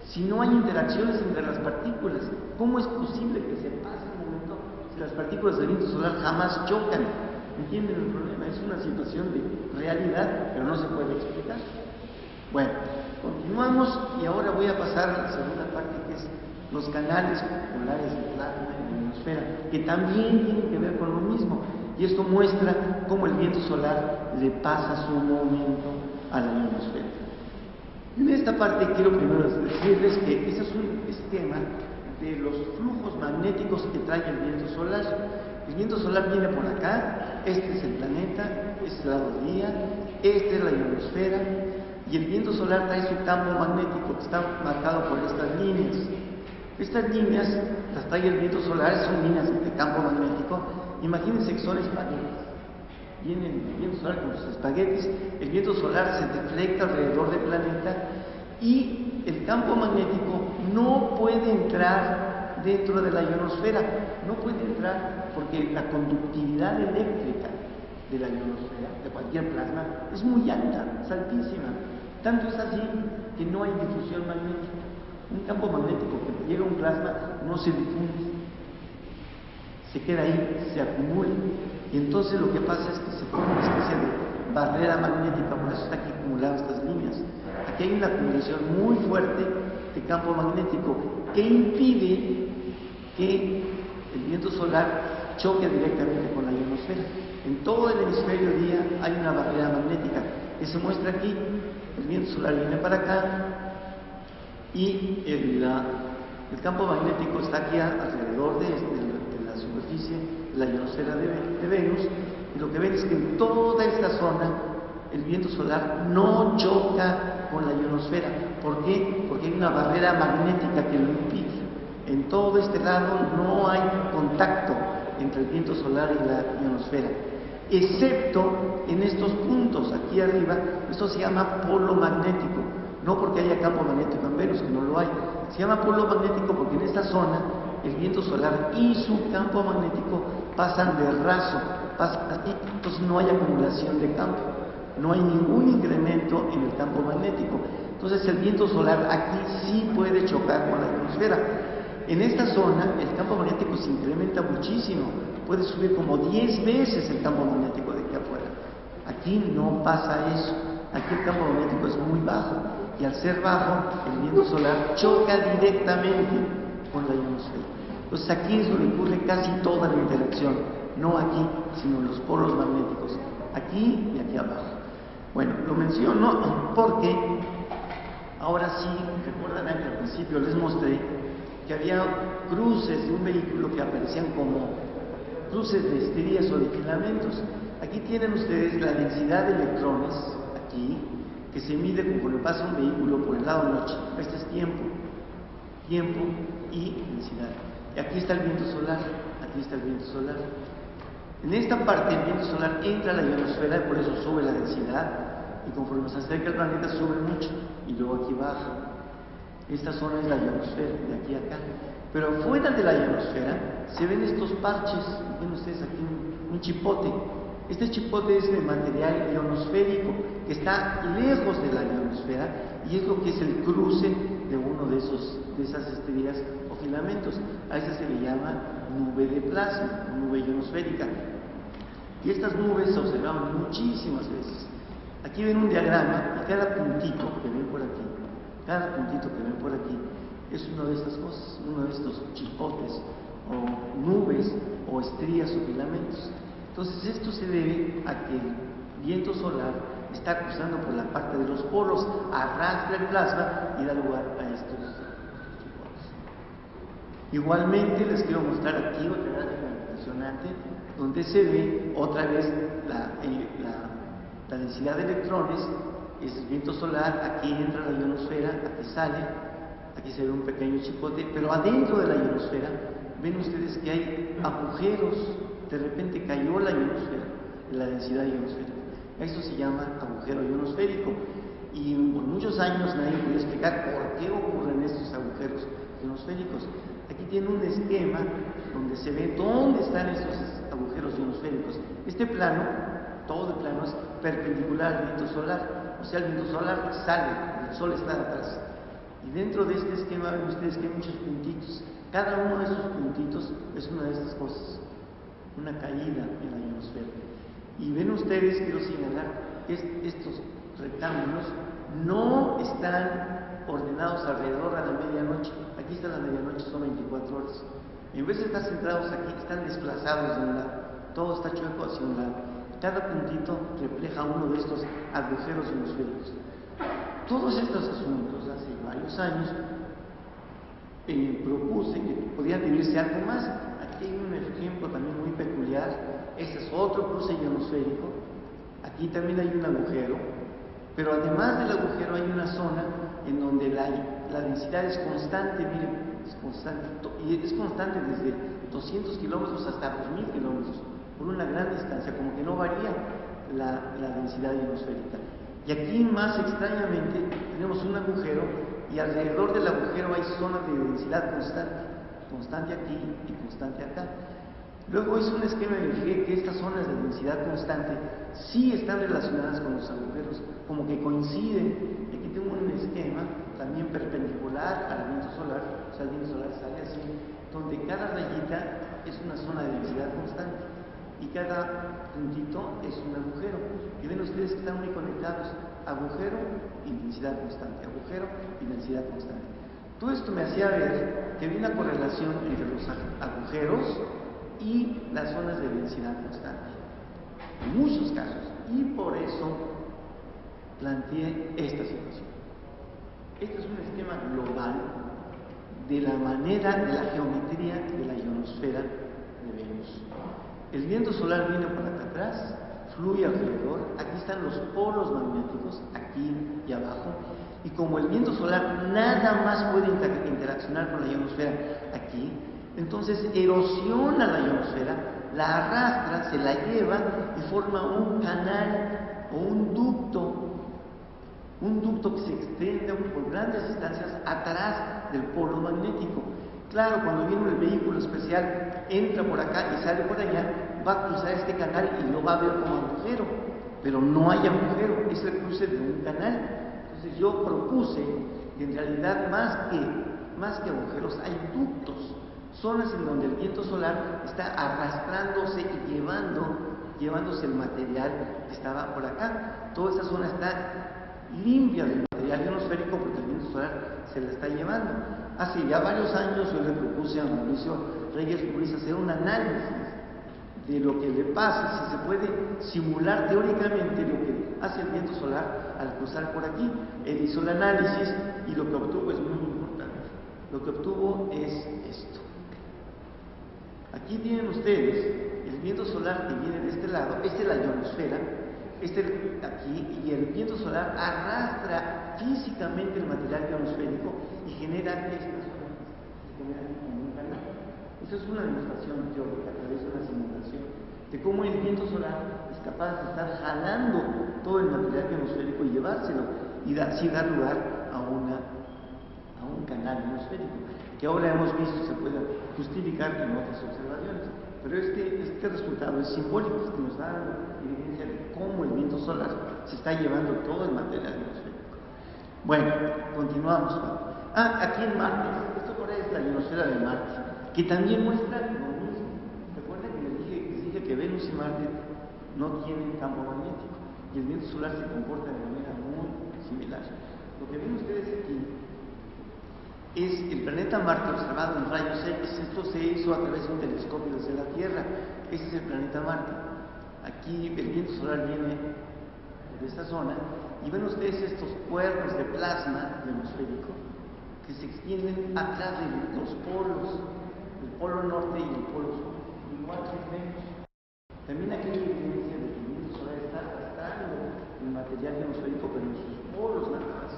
si no hay interacciones entre las partículas, cómo es posible que se pase el momento si las partículas del viento solar jamás chocan? ¿Entienden el problema? Es una situación de realidad, pero no se puede explicar. Bueno, continuamos y ahora voy a pasar a la segunda parte, que es los canales polares de plasma en la ionosfera, que también tienen que ver con lo mismo. Y esto muestra cómo el viento solar le pasa su momento a la ionosfera. En esta parte quiero primero decirles que ese es un esquema de los flujos magnéticos que trae el viento solar. El viento solar viene por acá, este es el planeta, este es la rodilla, esta es la ionosfera, y el viento solar trae su campo magnético que está marcado por estas líneas. Estas líneas las trae el viento solar, son líneas de campo magnético. Imagínense que son espaguetis. Viene el viento solar con los espaguetis, el viento solar se deflecta alrededor del planeta y el campo magnético no puede entrar dentro de la ionosfera. No puede entrar porque la conductividad eléctrica de la ionosfera, de cualquier plasma, es muy alta, es altísima. Tanto es así que no hay difusión magnética. Un campo magnético que llega a un plasma no se difunde, se queda ahí, se acumula. Y entonces lo que pasa es que se forma una especie de barrera magnética, por eso está aquí acumuladas estas líneas. Aquí hay una acumulación muy fuerte de campo magnético que impide que el viento solar choque directamente con la ionosfera. En todo el hemisferio día hay una barrera magnética que se muestra aquí. El viento solar viene para acá y el campo magnético está aquí alrededor de la superficie de la ionosfera de Venus, y lo que ven es que en toda esta zona el viento solar no choca con la ionosfera. ¿Por qué? Porque hay una barrera magnética que lo impide. En todo este lado no hay contacto entre el viento solar y la ionosfera, excepto en estos puntos aquí arriba. Esto se llama polo magnético, no porque haya campo magnético en Venus, que no lo hay. Se llama polo magnético porque en esta zona el viento solar y su campo magnético pasan de raso, pasan así, entonces no hay acumulación de campo, no hay ningún incremento en el campo magnético. Entonces el viento solar aquí sí puede chocar con la ionosfera. En esta zona el campo magnético se incrementa muchísimo, puede subir como 10 veces el campo magnético de aquí afuera. Aquí no pasa eso, aquí el campo magnético es muy bajo, y al ser bajo el viento solar choca directamente con la ionosfera. Entonces aquí es donde ocurre casi toda la interacción, no aquí, sino en los polos magnéticos, aquí y aquí abajo. Bueno, lo menciono porque Ahora sí, recordarán que al principio les mostré que había cruces de un vehículo que aparecían como cruces de estrías o de filamentos. Aquí tienen ustedes la densidad de electrones, aquí, que se mide conforme pasa un vehículo por el lado noche. Este es tiempo y densidad. Y aquí está el viento solar, aquí está el viento solar. En esta parte el viento solar entra a la ionosfera y por eso sube la densidad, y conforme se acerca al planeta sube mucho y luego aquí baja. Esta zona es la ionosfera, de aquí a acá. Pero fuera de la ionosfera se ven estos parches, ven ustedes aquí un chipote. Este chipote es de material ionosférico que está lejos de la ionosfera y es lo que es el cruce de uno de esas estrías o filamentos. A esa se le llama nube de plasma, nube ionosférica. Y estas nubes se observaron muchísimas veces. Aquí ven un diagrama y cada puntito que ven por aquí, cada puntito que ven por aquí es una de estas cosas, uno de estos chipotes o nubes o estrías o filamentos. Entonces esto se debe a que el viento solar está cruzando por la parte de los polos, arrastra el plasma y da lugar a estos chipotes. Igualmente les quiero mostrar aquí otra gráfica impresionante donde se ve otra vez la densidad de electrones. Es el viento solar, aquí entra la ionosfera, aquí sale, aquí se ve un pequeño chipote, pero adentro de la ionosfera ven ustedes que hay agujeros. De repente cayó la ionosfera, la densidad ionosférica. Eso se llama agujero ionosférico. Y por muchos años nadie puede explicar por qué ocurren estos agujeros ionosféricos. Aquí tiene un esquema donde se ve dónde están esos agujeros ionosféricos. Este plano, todo el plano es perpendicular al viento solar. O sea, el viento solar sale, el sol está atrás. Y dentro de este esquema ven ustedes que hay muchos puntitos. Cada uno de esos puntitos es una de estas cosas, una caída en la ionosfera. Y ven ustedes, quiero señalar, que estos rectángulos no están ordenados alrededor a la medianoche. Aquí está la medianoche, son 24 horas. En vez de estar centrados aquí, están desplazados de un lado. Todo está chueco hacia un lado. Cada puntito refleja uno de estos agujeros ionosféricos. Todos estos asuntos, hace varios años, propuse que podían dividirse algo más. Aquí hay un ejemplo también muy peculiar. Este es otro cruce ionosférico. Aquí también hay un agujero, pero además del agujero hay una zona en donde la densidad es constante. Miren, es constante, y es constante desde 200 kilómetros hasta 2000 kilómetros, por una gran distancia, como que no varía la densidad ionosférica. Y aquí, más extrañamente, tenemos un agujero y alrededor del agujero hay zonas de densidad constante aquí y constante acá. Luego hice un esquema y dije que estas zonas de densidad constante sí están relacionadas con los agujeros, como que coinciden. Aquí tengo un esquema también perpendicular al viento solar, o sea, el viento solar sale así, donde cada rayita es una zona de densidad constante y cada puntito es un agujero. Y ven ustedes que están muy conectados, agujero y densidad constante, agujero y densidad constante. Todo esto me hacía ver que había una correlación entre los agujeros y las zonas de densidad constante, en muchos casos, y por eso planteé esta situación. Este es un esquema global de la manera, de la geometría de la ionosfera de Venus. El viento solar viene por acá atrás, fluye alrededor, aquí están los polos magnéticos, aquí y abajo, y como el viento solar nada más puede interaccionar con la ionosfera aquí, entonces erosiona la ionosfera, la arrastra, se la lleva y forma un canal o un ducto que se extiende por grandes distancias atrás del polo magnético. Claro, cuando viene el vehículo especial, entra por acá y sale por allá, va a cruzar este canal y lo va a ver como agujero, pero no hay agujero, es el cruce de un canal. Entonces yo propuse que en realidad más que agujeros hay ductos, zonas en donde el viento solar está arrastrándose y llevándose el material que estaba por acá. Toda esa zona está limpia del material ionosférico porque el viento solar se la está llevando. Hace ya varios años yo le propuse a Mauricio Reyes Ruiz hacer un análisis de lo que le pasa, si se puede simular teóricamente lo que hace el viento solar al cruzar por aquí. Él hizo el análisis y lo que obtuvo es muy importante. Lo que obtuvo es esto. Aquí tienen ustedes el viento solar que viene de este lado, esta es la ionosfera, aquí, y el viento solar arrastra físicamente el material ionosférico y genera estas zonas que generan como un canal. Eso es una demostración teórica a través de una simulación de cómo el viento solar es capaz de estar jalando todo el material ionosférico y llevárselo y así dar lugar a un canal ionosférico, que ahora hemos visto se puede justificar en otras observaciones. Pero este resultado es simbólico, que nos da evidencia de cómo el viento solar se está llevando todo el material ionosférico. Bueno, continuamos. Aquí en Marte, esto ahora es la ionosfera de Marte, que también muestra lo mismo. Recuerden que les dije que Venus y Marte no tienen campo magnético y el viento solar se comporta de manera muy similar. Lo que ven ustedes aquí es el planeta Marte observado en rayos X. Esto se hizo a través de un telescopio desde la Tierra. Este es el planeta Marte. Aquí el viento solar viene de esta zona y ven ustedes estos cuernos de plasma ionosférico que se extienden atrás de los polos, el polo norte y el polo sur, igual que Venus. También aquí hay evidencia de que el viento solar está arrastrando el material ionosférico, pero en sus polos nada más.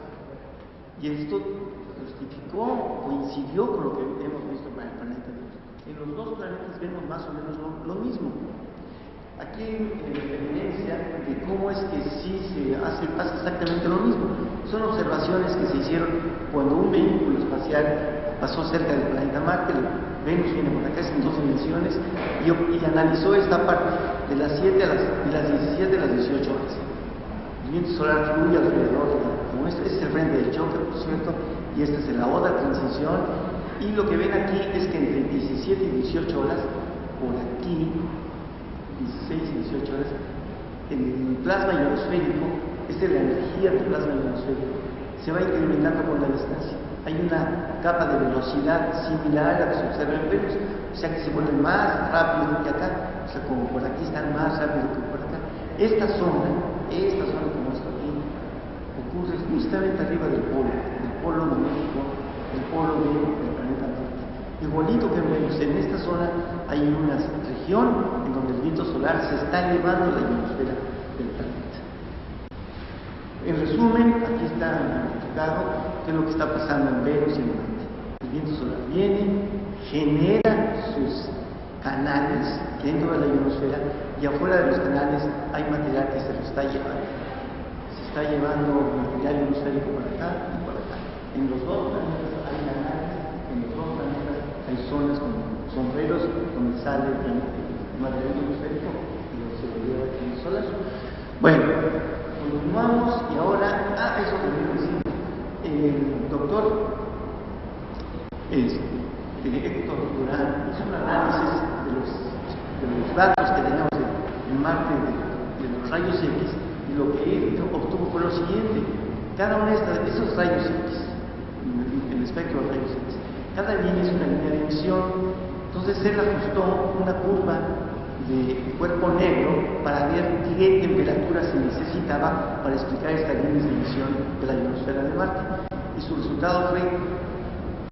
Y esto coincidió con lo que hemos visto para el planeta Venus. En los dos planetas vemos más o menos lo mismo. Aquí hay evidencia de cómo es que sí se hace exactamente lo mismo. Son observaciones que se hicieron cuando un vehículo espacial pasó cerca del planeta Marte. Venus viene por acá, es en 2 dimensiones, y analizó esta parte de las 7 a las 17 a las 18 horas. El viento solar fluye alrededor, como este es el frente de choque, por cierto, y esta es la otra transición, y lo que ven aquí es que entre 17 y 18 horas, por aquí, 16 y 18 horas, el plasma ionosférico, esta es la energía del plasma ionosférico, se va incrementando con la distancia. Hay una capa de velocidad similar a la que se observa en Venus, o sea que se vuelve más rápido que acá, o sea, como por aquí están más rápido que por acá. Esta zona que muestro aquí, ocurre justamente arriba del polo de México, el polo del planeta Marte. Igualito que en Venus, en esta zona hay una región en donde el viento solar se está elevando la ionosfera del planeta. En resumen, aquí está identificado qué es lo que está pasando en Venus y en Marte. El viento solar viene, genera sus canales dentro de la ionosfera y afuera de los canales hay material que se lo está llevando. Se está llevando material ionosférico por acá y por acá. En los dos planetas hay canales, en los dos planetas hay zonas con sombreros donde sale el material ionosférico y se lo lleva el viento solar. Bueno, continuamos y ahora, eso que me decía, el doctor Héctor Durán hizo un análisis de los datos que teníamos en Marte de los rayos X, y lo que él obtuvo fue lo siguiente: cada una de esos rayos X, el espectro de rayos X, cada línea es una línea de emisión. Entonces él ajustó una curva de cuerpo negro para ver qué temperatura se necesitaba para explicar estas líneas de emisión de la ionosfera de Marte, y su resultado fue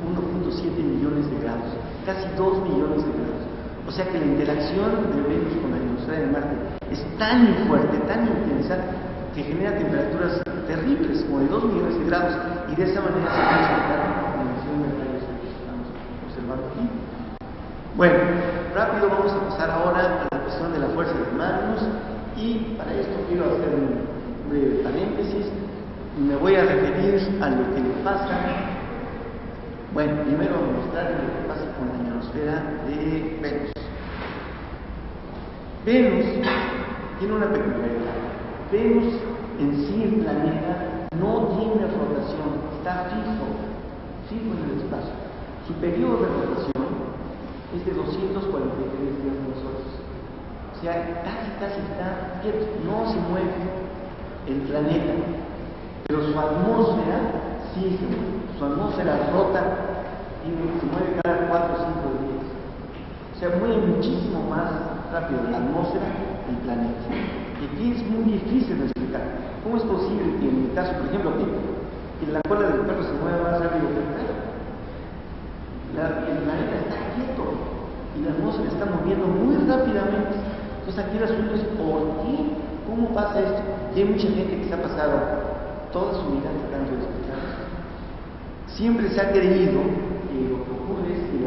1.7 millones de grados, casi 2 millones de grados. O sea que la interacción de Venus con la ionosfera de Marte es tan fuerte, tan intensa, que genera temperaturas terribles, como de 2 millones de grados, y de esa manera se puede explicar la emisión de rayos que estamos observando aquí. Bueno, rápido vamos a pasar ahora a la cuestión de la fuerza de Magnus, y para esto quiero hacer un breve paréntesis. Me voy a referir a lo que le pasa. Bueno, primero mostrarles lo que pasa con la ionosfera de Venus. Venus tiene una peculiaridad. Venus en sí, el planeta, no tiene rotación, está fijo en el espacio. Su periodo de rotación es de 243 días de nosotros. O sea, casi está quieto, no se mueve el planeta. Pero su atmósfera sí se mueve. Su atmósfera rota y se mueve cada 4 o 5 días. O sea, mueve muchísimo más rápido la atmósfera del planeta. Y aquí es muy difícil de explicar. ¿Cómo es posible que en el caso, por ejemplo, que la cola del perro se mueva más rápido que el perro? El planeta está quieto y la atmósfera está moviendo muy rápidamente. Entonces aquí el asunto es ¿por qué? ¿Cómo pasa esto? Y hay mucha gente que se ha pasado toda su vida tratando de explicar esto. Siempre se ha creído que lo que ocurre es que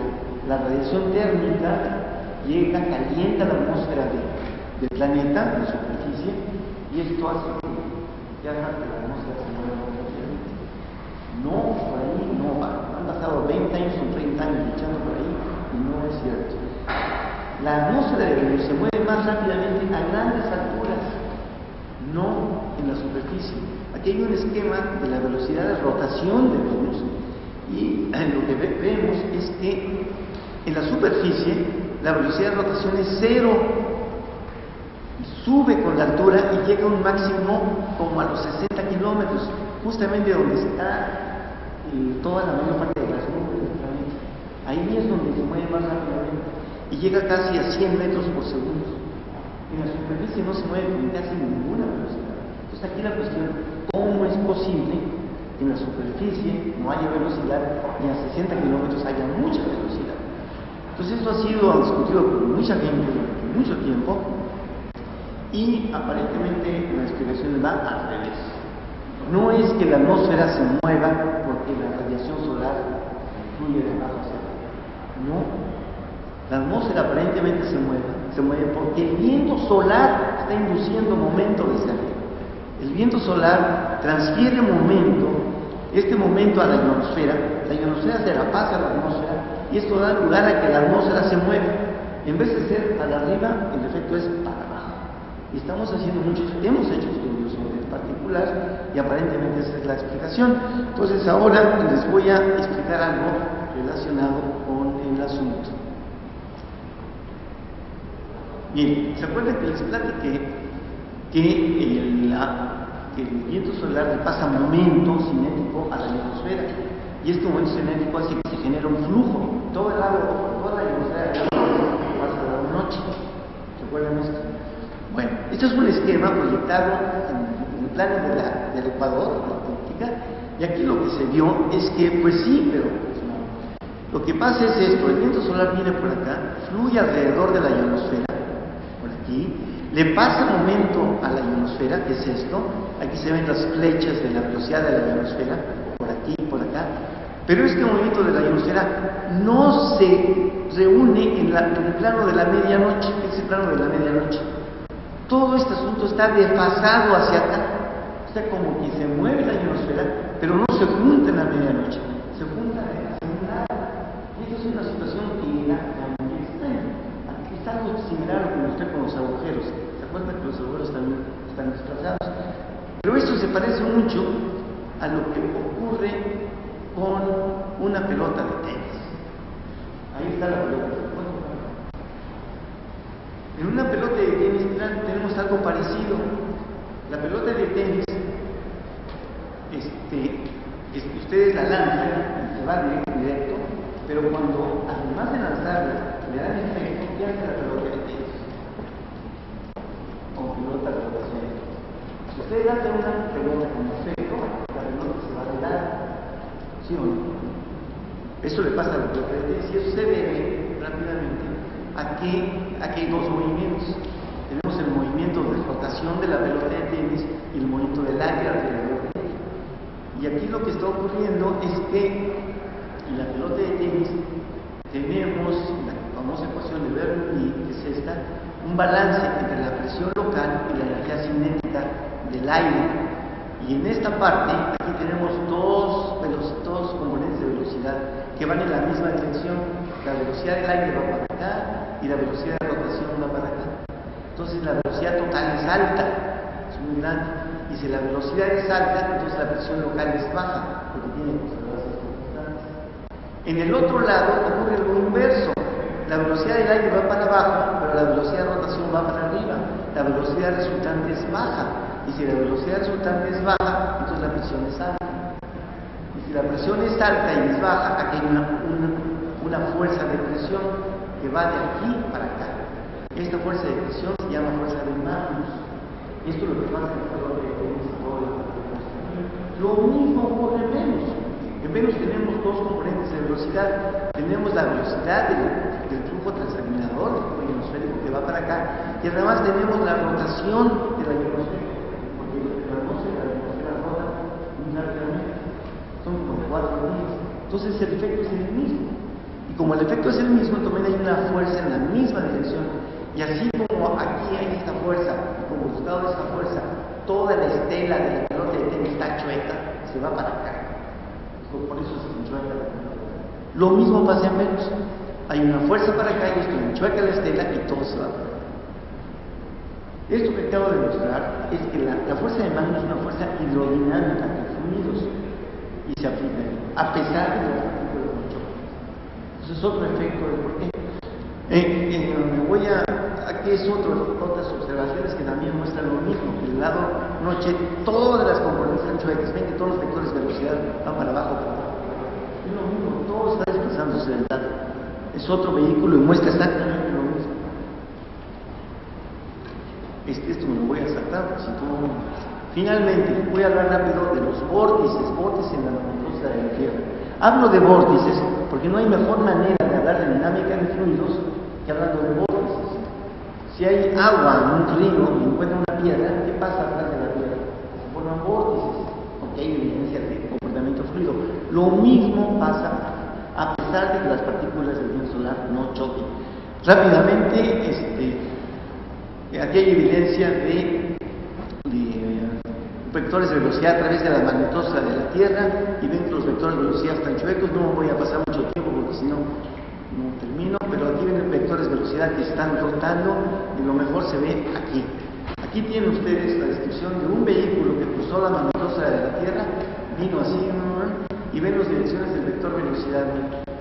la radiación térmica llega, calienta la atmósfera del planeta, de la superficie, y esto hace que haga que la atmósfera se mueva rápidamente. No, por ahí no va. Han pasado 20 años o 30 años luchando por ahí y no es cierto. La atmósfera de Venus se mueve más rápidamente a grandes alturas, no en la superficie. Aquí hay un esquema de la velocidad de rotación de Venus y lo que vemos es que en la superficie la velocidad de rotación es 0, sube con la altura y llega a un máximo como a los 60 kilómetros, justamente donde está toda la mayor parte de las nubes del planeta. Ahí es donde se mueve más rápidamente y llega casi a 100 metros por segundo. En la superficie no se mueve con casi ninguna velocidad. Entonces aquí la cuestión, ¿cómo es posible que en la superficie no haya velocidad y a 60 kilómetros haya mucha velocidad? Entonces esto ha sido discutido por mucha gente durante mucho tiempo y aparentemente la explicación va al revés. No es que la atmósfera se mueva porque la radiación solar fluye de abajo hacia arriba. No. La atmósfera aparentemente se mueve porque el viento solar está induciendo momento desde arriba. El viento solar transfiere momento, este momento a la ionosfera se la pasa a la atmósfera y esto da lugar a que la atmósfera se mueva. En vez de ser para arriba, el efecto es para abajo. Y hemos hecho estudios sobre partículas y aparentemente esa es la explicación. Entonces ahora les voy a explicar algo relacionado con el asunto. Bien, ¿se acuerdan que les platiqué que el viento solar le pasa momento cinético a la ionosfera? Y este momento cinético hace que se genere un flujo. Toda la ionosfera pasa la noche. ¿Se acuerdan esto? Bueno, este es un esquema proyectado en el plano del Ecuador, de la política, y aquí lo que se vio es que, pues sí, pero pues no. Lo que pasa es esto: el viento solar viene por acá, fluye alrededor de la ionosfera, por aquí, le pasa momento a la ionosfera, que es esto. Aquí se ven las flechas de la velocidad de la ionosfera, por aquí y por acá. Pero este movimiento de la ionosfera no se reúne en el plano de la medianoche, ese plano de la medianoche. Todo este asunto está desfasado hacia acá. O sea, como que se mueve la ionosfera, pero no se junta en la medianoche, se junta hacia un lado. Y eso es una situación que la muy extraña. Es algo similar a lo que mostré con los agujeros. ¿Se acuerdan que los agujeros también están desplazados? Pero esto se parece mucho a lo que ocurre con una pelota de tenis. Ahí está la pelota. En una pelota de tenis tenemos algo parecido. La pelota de tenis, ustedes la lanzan y se va directo, pero cuando además de lanzarla le dan efecto, ¿qué hace la pelota de tenis? Con pelota de rotación. Si ustedes lanzan una pelota con efecto, la pelota se va a dar. ¿Sí o no? Eso le pasa a la pelota de tenis y eso se debe rápidamente a que hay dos movimientos. Tenemos el movimiento de rotación de la pelota de tenis y el movimiento del aire alrededor de ella. Y aquí lo que está ocurriendo es que en la pelota de tenis tenemos la famosa ecuación de Bernoulli, que es esta, un balance entre la presión local y la energía cinética del aire. Y en esta parte, aquí tenemos dos componentes de velocidad que van en la misma dirección. La velocidad del aire va para acá y la velocidad de rotación va para acá. Entonces la velocidad total es alta, es muy grande. Y si la velocidad es alta, entonces la presión local es baja, porque tiene conservarse constantes. En el otro lado ocurre lo inverso. La velocidad del aire va para abajo, pero la velocidad de rotación va para arriba. La velocidad resultante es baja. Y si la velocidad resultante es baja, entonces la presión es alta. Y si la presión es alta y es baja, aquí hay una fuerza de presión que va de aquí para acá. Esta fuerza de presión se llama fuerza de Magnus. Esto es lo que pasa en el calor de Venus. Lo mismo ocurre en Venus. En Venus tenemos dos componentes de velocidad. Tenemos la velocidad del flujo transamilador, del flujo ionosférico que va para acá, y además tenemos la rotación de la ionosfera, porque la atmósfera rota muy rápidamente. Son como 4 días. Entonces el efecto es el mismo. Y como el efecto es el mismo, también hay una fuerza en la misma dirección. Y así como aquí hay esta fuerza, como resultado de esta fuerza, toda la estela de la pelota de tenis está chueca, se va para acá. Por eso se enchueca la pelota. Lo mismo pasa en Venus. Hay una fuerza para acá y esto enchueca la estela y todo se va para acá. Esto que acabo de mostrar es que la fuerza de Magnus es una fuerza hidrodinámica de fluidos y se aplica a pesar de los efectos de choque. Eso es otro efecto de por qué. Aquí es otras observaciones que también muestran lo mismo. Que el lado noche, todas las componentes están chuecas. Ven que todos los vectores de velocidad van para abajo. Es lo mismo, todo está desplazándose del lado. Es otro vehículo y muestra exactamente lo mismo. Esto me lo voy a saltar, si todo... Finalmente, voy a hablar rápido de los vórtices en la atmósfera de la Tierra. Hablo de vórtices porque no hay mejor manera de hablar de dinámica de fluidos que hablando de vórtices. Si hay agua en un río y encuentra una piedra, ¿qué pasa atrás de la piedra? Se forman vórtices, porque hay evidencia de comportamiento fluido. Lo mismo pasa a pesar de que las partículas del viento solar no choquen. Rápidamente, aquí hay evidencia de vectores de velocidad a través de la magnetosfera de la Tierra, y ven que los vectores de velocidad están chuecos. No voy a pasar mucho tiempo porque si no termino, pero aquí ven vectores de velocidad que están rotando y lo mejor se ve aquí. Aquí tienen ustedes la descripción de un vehículo que cruzó la magnetosfera de la Tierra, vino así, y ven las direcciones del vector velocidad,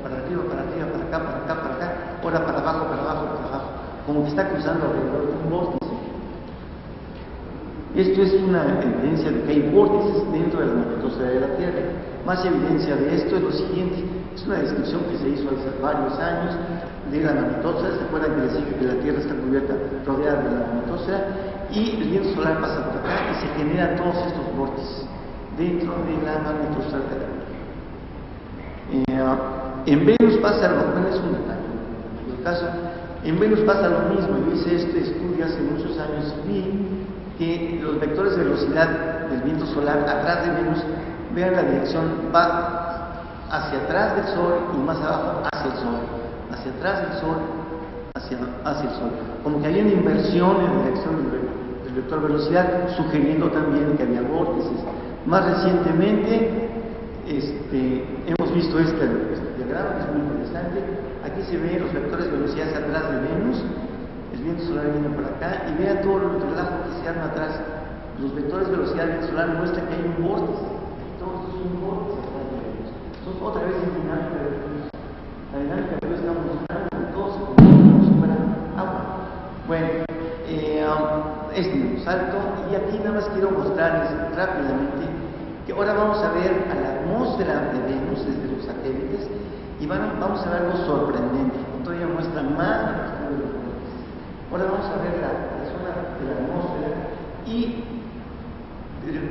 para arriba, para acá, para acá, para acá, ahora para abajo, para abajo, para abajo, como que está cruzando alrededor de un vórtice. Esto es una evidencia de que hay vórtices dentro de la magnetosfera de la Tierra. Más evidencia de esto es lo siguiente: es una descripción que se hizo hace varios años de la magnetosfera. ¿Se acuerdan que decía que la Tierra está cubierta, rodeada de la magnetosfera? Y el viento solar pasa por acá y se generan todos estos vórtices dentro de la magnetosfera de la Tierra. En Venus pasa lo mismo, es un detalle. En el caso, en Venus pasa lo mismo. Yo hice este estudio hace muchos años y vi que los vectores de velocidad del viento solar atrás de Venus, vean la dirección, va hacia atrás del Sol y más abajo hacia el Sol, hacia atrás del Sol, hacia el Sol, como que hay una inversión en la dirección del vector velocidad, sugiriendo también que había vórtices. Más recientemente hemos visto este diagrama, que es muy interesante. Aquí se ven los vectores de velocidad hacia atrás de Venus. El viento solar viene por acá y vean todo el relajo que se arma atrás. Los vectores de velocidad del viento solar muestran que hay un vórtice. Todo esto es un vórtice atrás de Venus. Son otra vez en dinámica de Venus. La dinámica de Venus está mostrando que todo se convierte como si fuera agua. Bueno, me salto, y aquí nada más quiero mostrarles rápidamente que ahora vamos a ver a la atmósfera de Venus desde los satélites y vamos a ver algo sorprendente. Todavía muestra más. Ahora vamos a ver la zona de la atmósfera y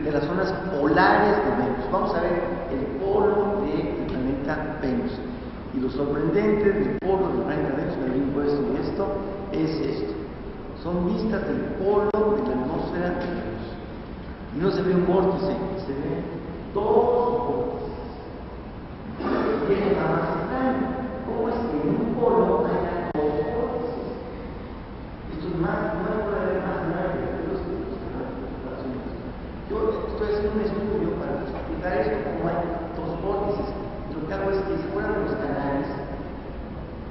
de las zonas polares de Venus. Vamos a ver el polo del planeta Venus. Y lo sorprendente del polo del planeta Venus, me brinco esto y esto, es esto. Son vistas del polo de la atmósfera de Venus. Y no se ve un vórtice, se ven todos los vórtices. Y es nada más extraño. ¿Cómo es que en un polo haya dos vórtices? Esto es más, no puede haber más nada de los Yo estoy haciendo un estudio para explicar esto, como hay dos vórtices. Lo que hago es que se fueran los canales,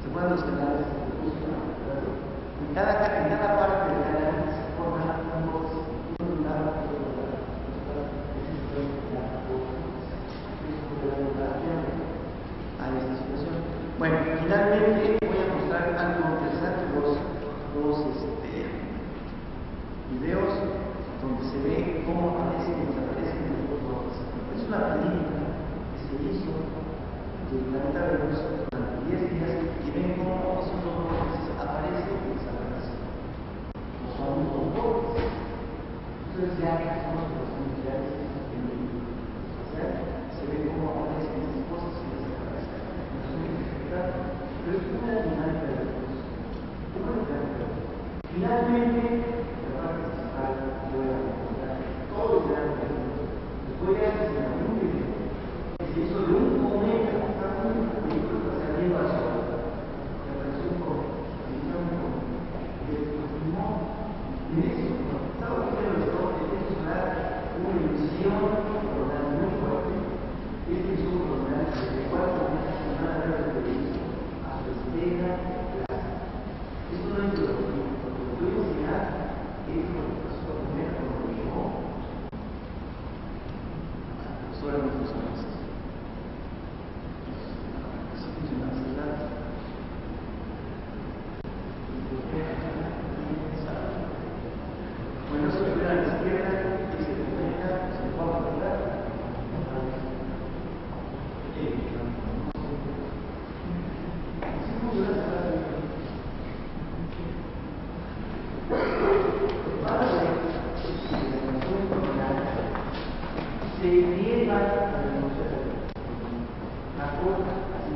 en cada parte del canal se forma un vórtice. A esta situación. Bueno, finalmente voy a mostrar algo interesante, dos videos donde se ve cómo aparecen y desaparecen los dos vórtices. Es una película que se hizo del planeta Venus durante 10 días y ven cómo esos dos vórtices aparecen y desaparecen. Pero es una dinámica de los cosas. Finalmente, la parte principal que voy a encontrar todo el gran voy a enseñar un video que se hizo de un cometa que está muy pequeño saliendo al sol. Que apareció un cometa, y estimó en eso, estaba haciendo el sol, una emisión coronal muy fuerte. Esta emisión coronal de 4 meses y nada de televisión a su estela plasma. Esto no es lo que voy a enseñar, es lo que pasó a poner con lo mismo. Solo no funciona así. Así funciona así. Bueno, esto es a la izquierda, y se comenta, se va a hablar. Se lleva a la atmósfera, la corta así.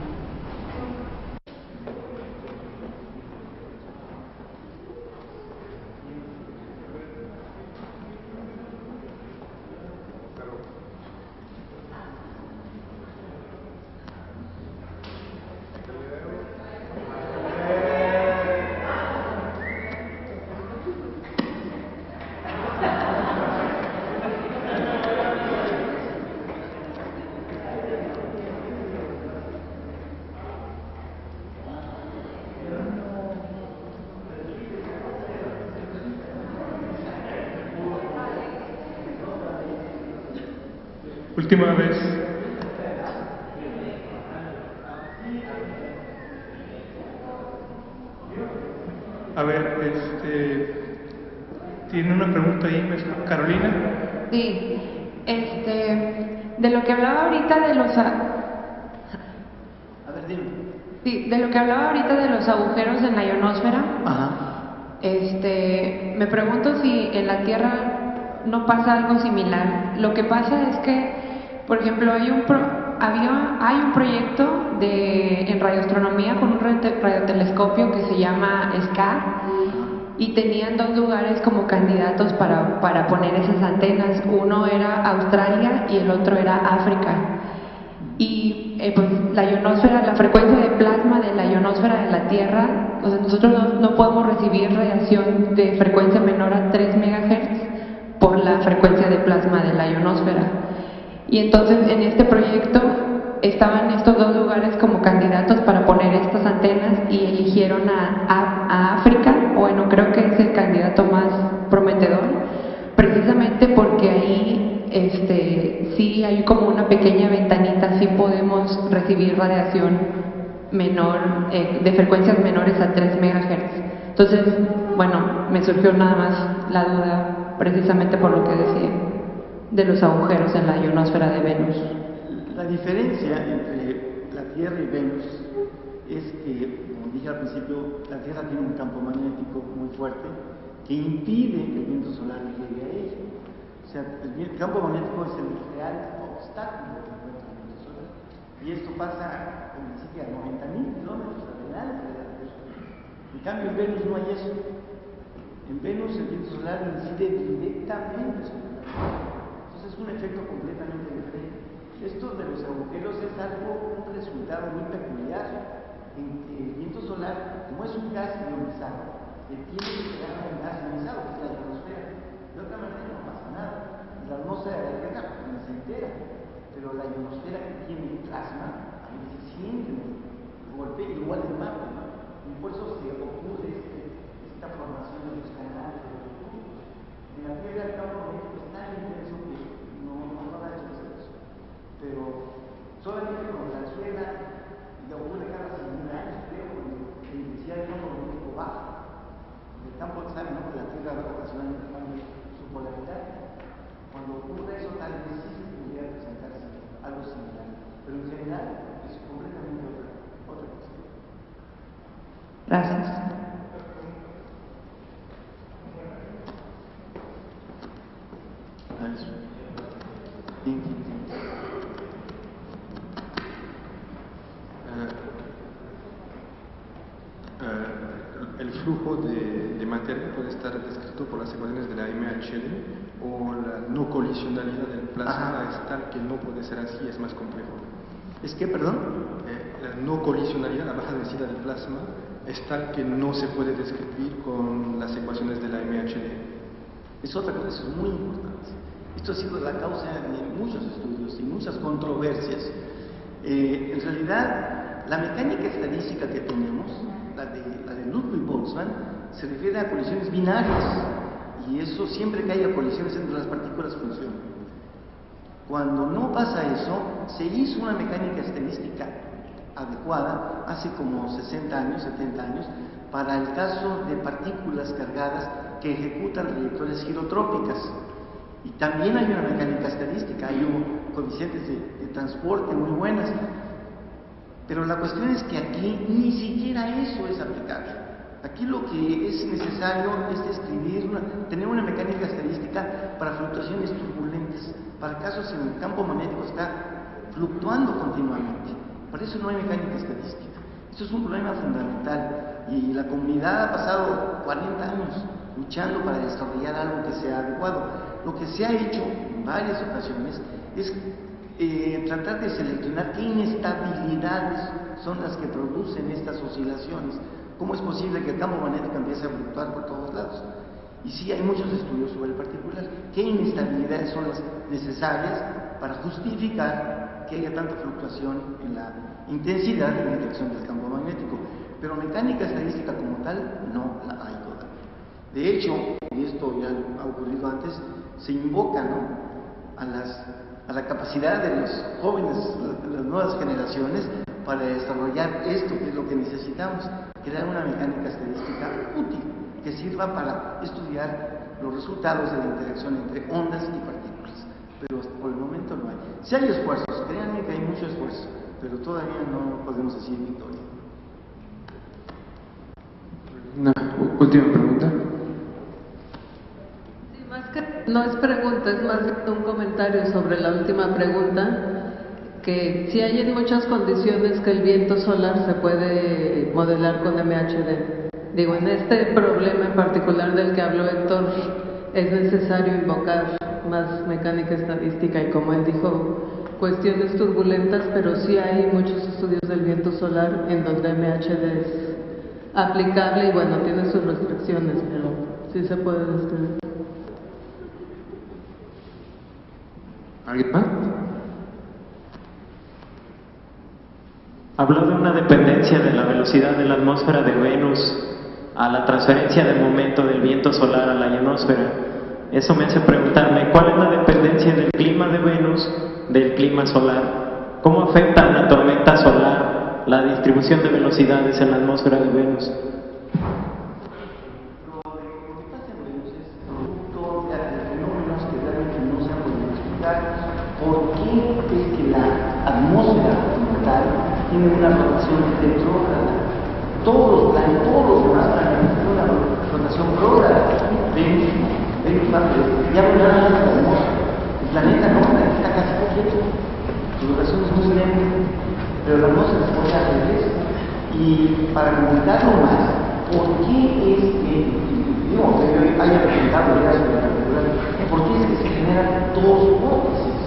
Última vez. A ver, tiene una pregunta ahí, Carolina. Sí, de lo que hablaba ahorita de los... A ver, dime. Sí, de lo que hablaba ahorita de los agujeros en la ionosfera. Ajá. Me pregunto si en la Tierra no pasa algo similar. Lo que pasa es que, por ejemplo, hay un proyecto en radioastronomía con un radiotelescopio que se llama SCA y tenían 2 lugares como candidatos para poner esas antenas. Uno era Australia y el otro era África. Y pues la ionosfera, la frecuencia de plasma de la ionosfera de la Tierra, o sea, nosotros no podemos recibir radiación de frecuencia menor a 3 MHz por la frecuencia de plasma de la ionosfera. Y entonces en este proyecto estaban estos 2 lugares como candidatos para poner estas antenas y eligieron a África. Bueno, creo que es el candidato más prometedor, precisamente porque ahí sí hay como una pequeña ventanita, sí podemos recibir radiación menor, de frecuencias menores a 3 MHz. Entonces, bueno, me surgió nada más la duda precisamente por lo que decía de los agujeros en la ionosfera de Venus. La diferencia entre la Tierra y Venus es que, como dije al principio, la Tierra tiene un campo magnético muy fuerte que impide que el viento solar llegue a ella. O sea, el campo magnético es el real obstáculo que encuentra el viento solar. Y esto pasa, como decía, a 90.000 kilómetros adelante de la Tierra. En cambio, en Venus no hay eso. En Venus el viento solar incide directamente sobre la Tierra. Entonces es un efecto completamente diferente. Esto de los agujeros es un resultado muy peculiar en que el viento solar, como es un gas ionizado, le tiene que pegar a un gas ionizado, que es la atmósfera. De otra manera no pasa nada. La atmósfera de la Tierra no se entera, pero la ionosfera que tiene plasma, ahí se siente el golpe, igual en Marte, ¿no? Y por eso se ocurre esta formación de los canales, de los puntos. En la Tierra el campo magnético es tan intenso que no da hecho hacer eso. Pero solamente con la suela, y ocurre cada 100.000 años, creo, cuando la intensidad del campo magnético baja. El campo, sabe, ¿no? Que la Tierra ocasionalmente cambia su polaridad. Cuando ocurre eso, tal vez sí se pudiera presentarse algo similar. Pero en general es completamente otra cosa. Gracias. El flujo de materia puede estar descrito por las ecuaciones de la MHD, o la no colisionalidad del plasma es tal que no puede ser así, es más complejo. ¿Es que, perdón? La no colisionalidad, la baja densidad del plasma, es tal que no se puede describir con las ecuaciones de la MHD. Es otra cosa, eso es muy importante. Esto ha sido la causa de muchos estudios y muchas controversias. En realidad, la mecánica estadística que tenemos, la de Ludwig-Boltzmann, se refiere a colisiones binarias, y eso siempre que haya colisiones entre las partículas funciona. Cuando no pasa eso, se hizo una mecánica estadística adecuada hace como 60 años, 70 años, para el caso de partículas cargadas que ejecutan trayectorias girotrópicas. Y también hay una mecánica estadística, hay coeficientes de transporte muy buenas. Pero la cuestión es que aquí ni siquiera eso es aplicable. Aquí lo que es necesario es describir, tener una mecánica estadística para fluctuaciones turbulentas, para casos en el campo magnético está fluctuando continuamente. Por eso no hay mecánica estadística. Esto es un problema fundamental, y la comunidad ha pasado 40 años luchando para desarrollar algo que sea adecuado. Lo que se ha hecho en varias ocasiones es tratar de seleccionar qué inestabilidades son las que producen estas oscilaciones. ¿Cómo es posible que el campo magnético empiece a fluctuar por todos lados? Y sí, hay muchos estudios sobre el particular. ¿Qué inestabilidades son las necesarias para justificar que haya tanta fluctuación en la intensidad de la dirección del campo magnético? Pero mecánica estadística como tal no la hay todavía. De hecho, y esto ya ha ocurrido antes, se invoca, ¿no?, a la capacidad de los jóvenes, de las nuevas generaciones, para desarrollar esto, que es lo que necesitamos, crear una mecánica estadística útil, que sirva para estudiar los resultados de la interacción entre ondas y partículas. Pero por el momento no hay. Si hay esfuerzos, créanme que hay mucho esfuerzo, pero todavía no podemos decir victoria. Una última pregunta. Sí, más que no es pregunta, es más bien un comentario sobre la última pregunta, que si hay en muchas condiciones que el viento solar se puede modelar con MHD. Digo, en este problema en particular del que habló Héctor, es necesario invocar más mecánica estadística y, como él dijo, cuestiones turbulentas, pero sí hay muchos estudios del viento solar en donde MHD es aplicable y, bueno, tiene sus restricciones, pero sí se puede describir. ¿Alguien más? Habló de una dependencia de la velocidad de la atmósfera de Venus a la transferencia del momento del viento solar a la ionosfera. Eso me hace preguntarme, ¿cuál es la dependencia del clima de Venus del clima solar? ¿Cómo afecta a la tormenta solar la distribución de velocidades en la atmósfera de Venus? Lo que pasa en Venus es producto de fenómenos que realmente no se han podido explicar. ¿Por qué es que la atmósfera como tal tiene una rotación retrógrada? Todos los planetas, todos los demás planetas tienen una rotación prógrada. Venus ya no nada más la atmósfera. El planeta no, el planeta está casi quieto. Su rotación es muy lenta, pero la atmósfera se pone al revés. Y para comunicarlo más, ¿por qué es que, digo, que yo haya presentado ideas sobre la particular, por qué es que se generan dos vórtices?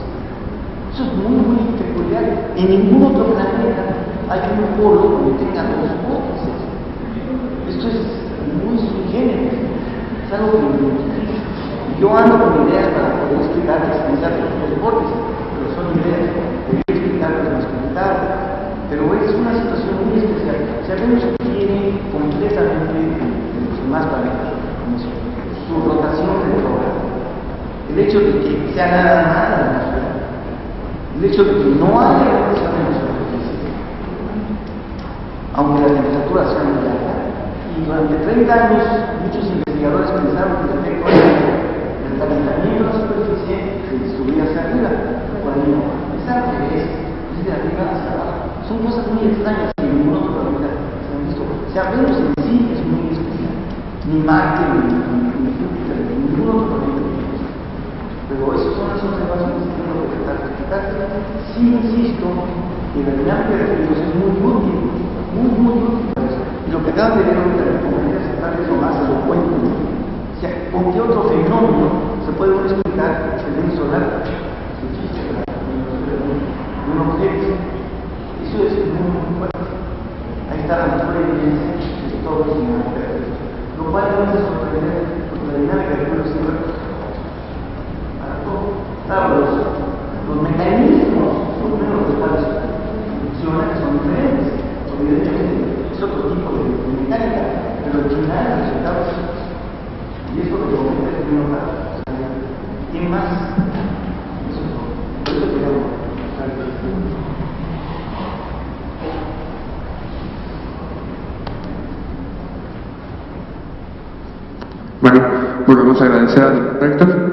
Eso es muy, muy peculiar. En ningún otro planeta hay un polo que tenga dos vórtices. Esto es muy sui generis, es algo que me identifica. Yo ando con ideas para poder explicar la existencia de los dos vórtices, pero son ideas, quería explicarlas más comentadas. Pero es una situación muy especial. Sabemos que tiene completamente los demás planetas su rotación retrógrada. El hecho de que sea nada más la atmósfera, el hecho de que no haya rotación en la superficie, aunque la temperatura sea muy alta, y durante 30 años muchos investigadores pensaron que el efecto del calentamiento de la superficie se subía hacia arriba, por ahí no, es al revés, es de arriba hacia abajo. Son cosas muy extrañas que en ningún otro planeta se han visto. O sea, Venus en sí es muy especial, ni Marte, ni Júpiter, ni ningún otro planeta. Pero esas son las observaciones que tengo que tratar de explicar. Sí insisto que la dinámica de fluidos es muy útil para eso. Y lo que acaban de ver ahorita en comentarios estatales o más elocuente, ¿no? O sea, ¿con qué otro fenómeno se puede uno explicar el viento solar? Se existe de un objeto. Eso es muy fuerte. Ahí está la mejor evidencia de que todo es dinámica de Dios. Lo cual no es sorprendente, porque la dinámica de Dios sirve para todo. Claro, los mecanismos por menos los cuales funcionan son diferentes. Evidentemente es otro tipo de mecánica, pero al final el resultado es eso. Y esto lo comenta el primer paso. ¿Quién más? Eso es todo. Por eso queremos. Bueno, volvemos a agradecer al rector.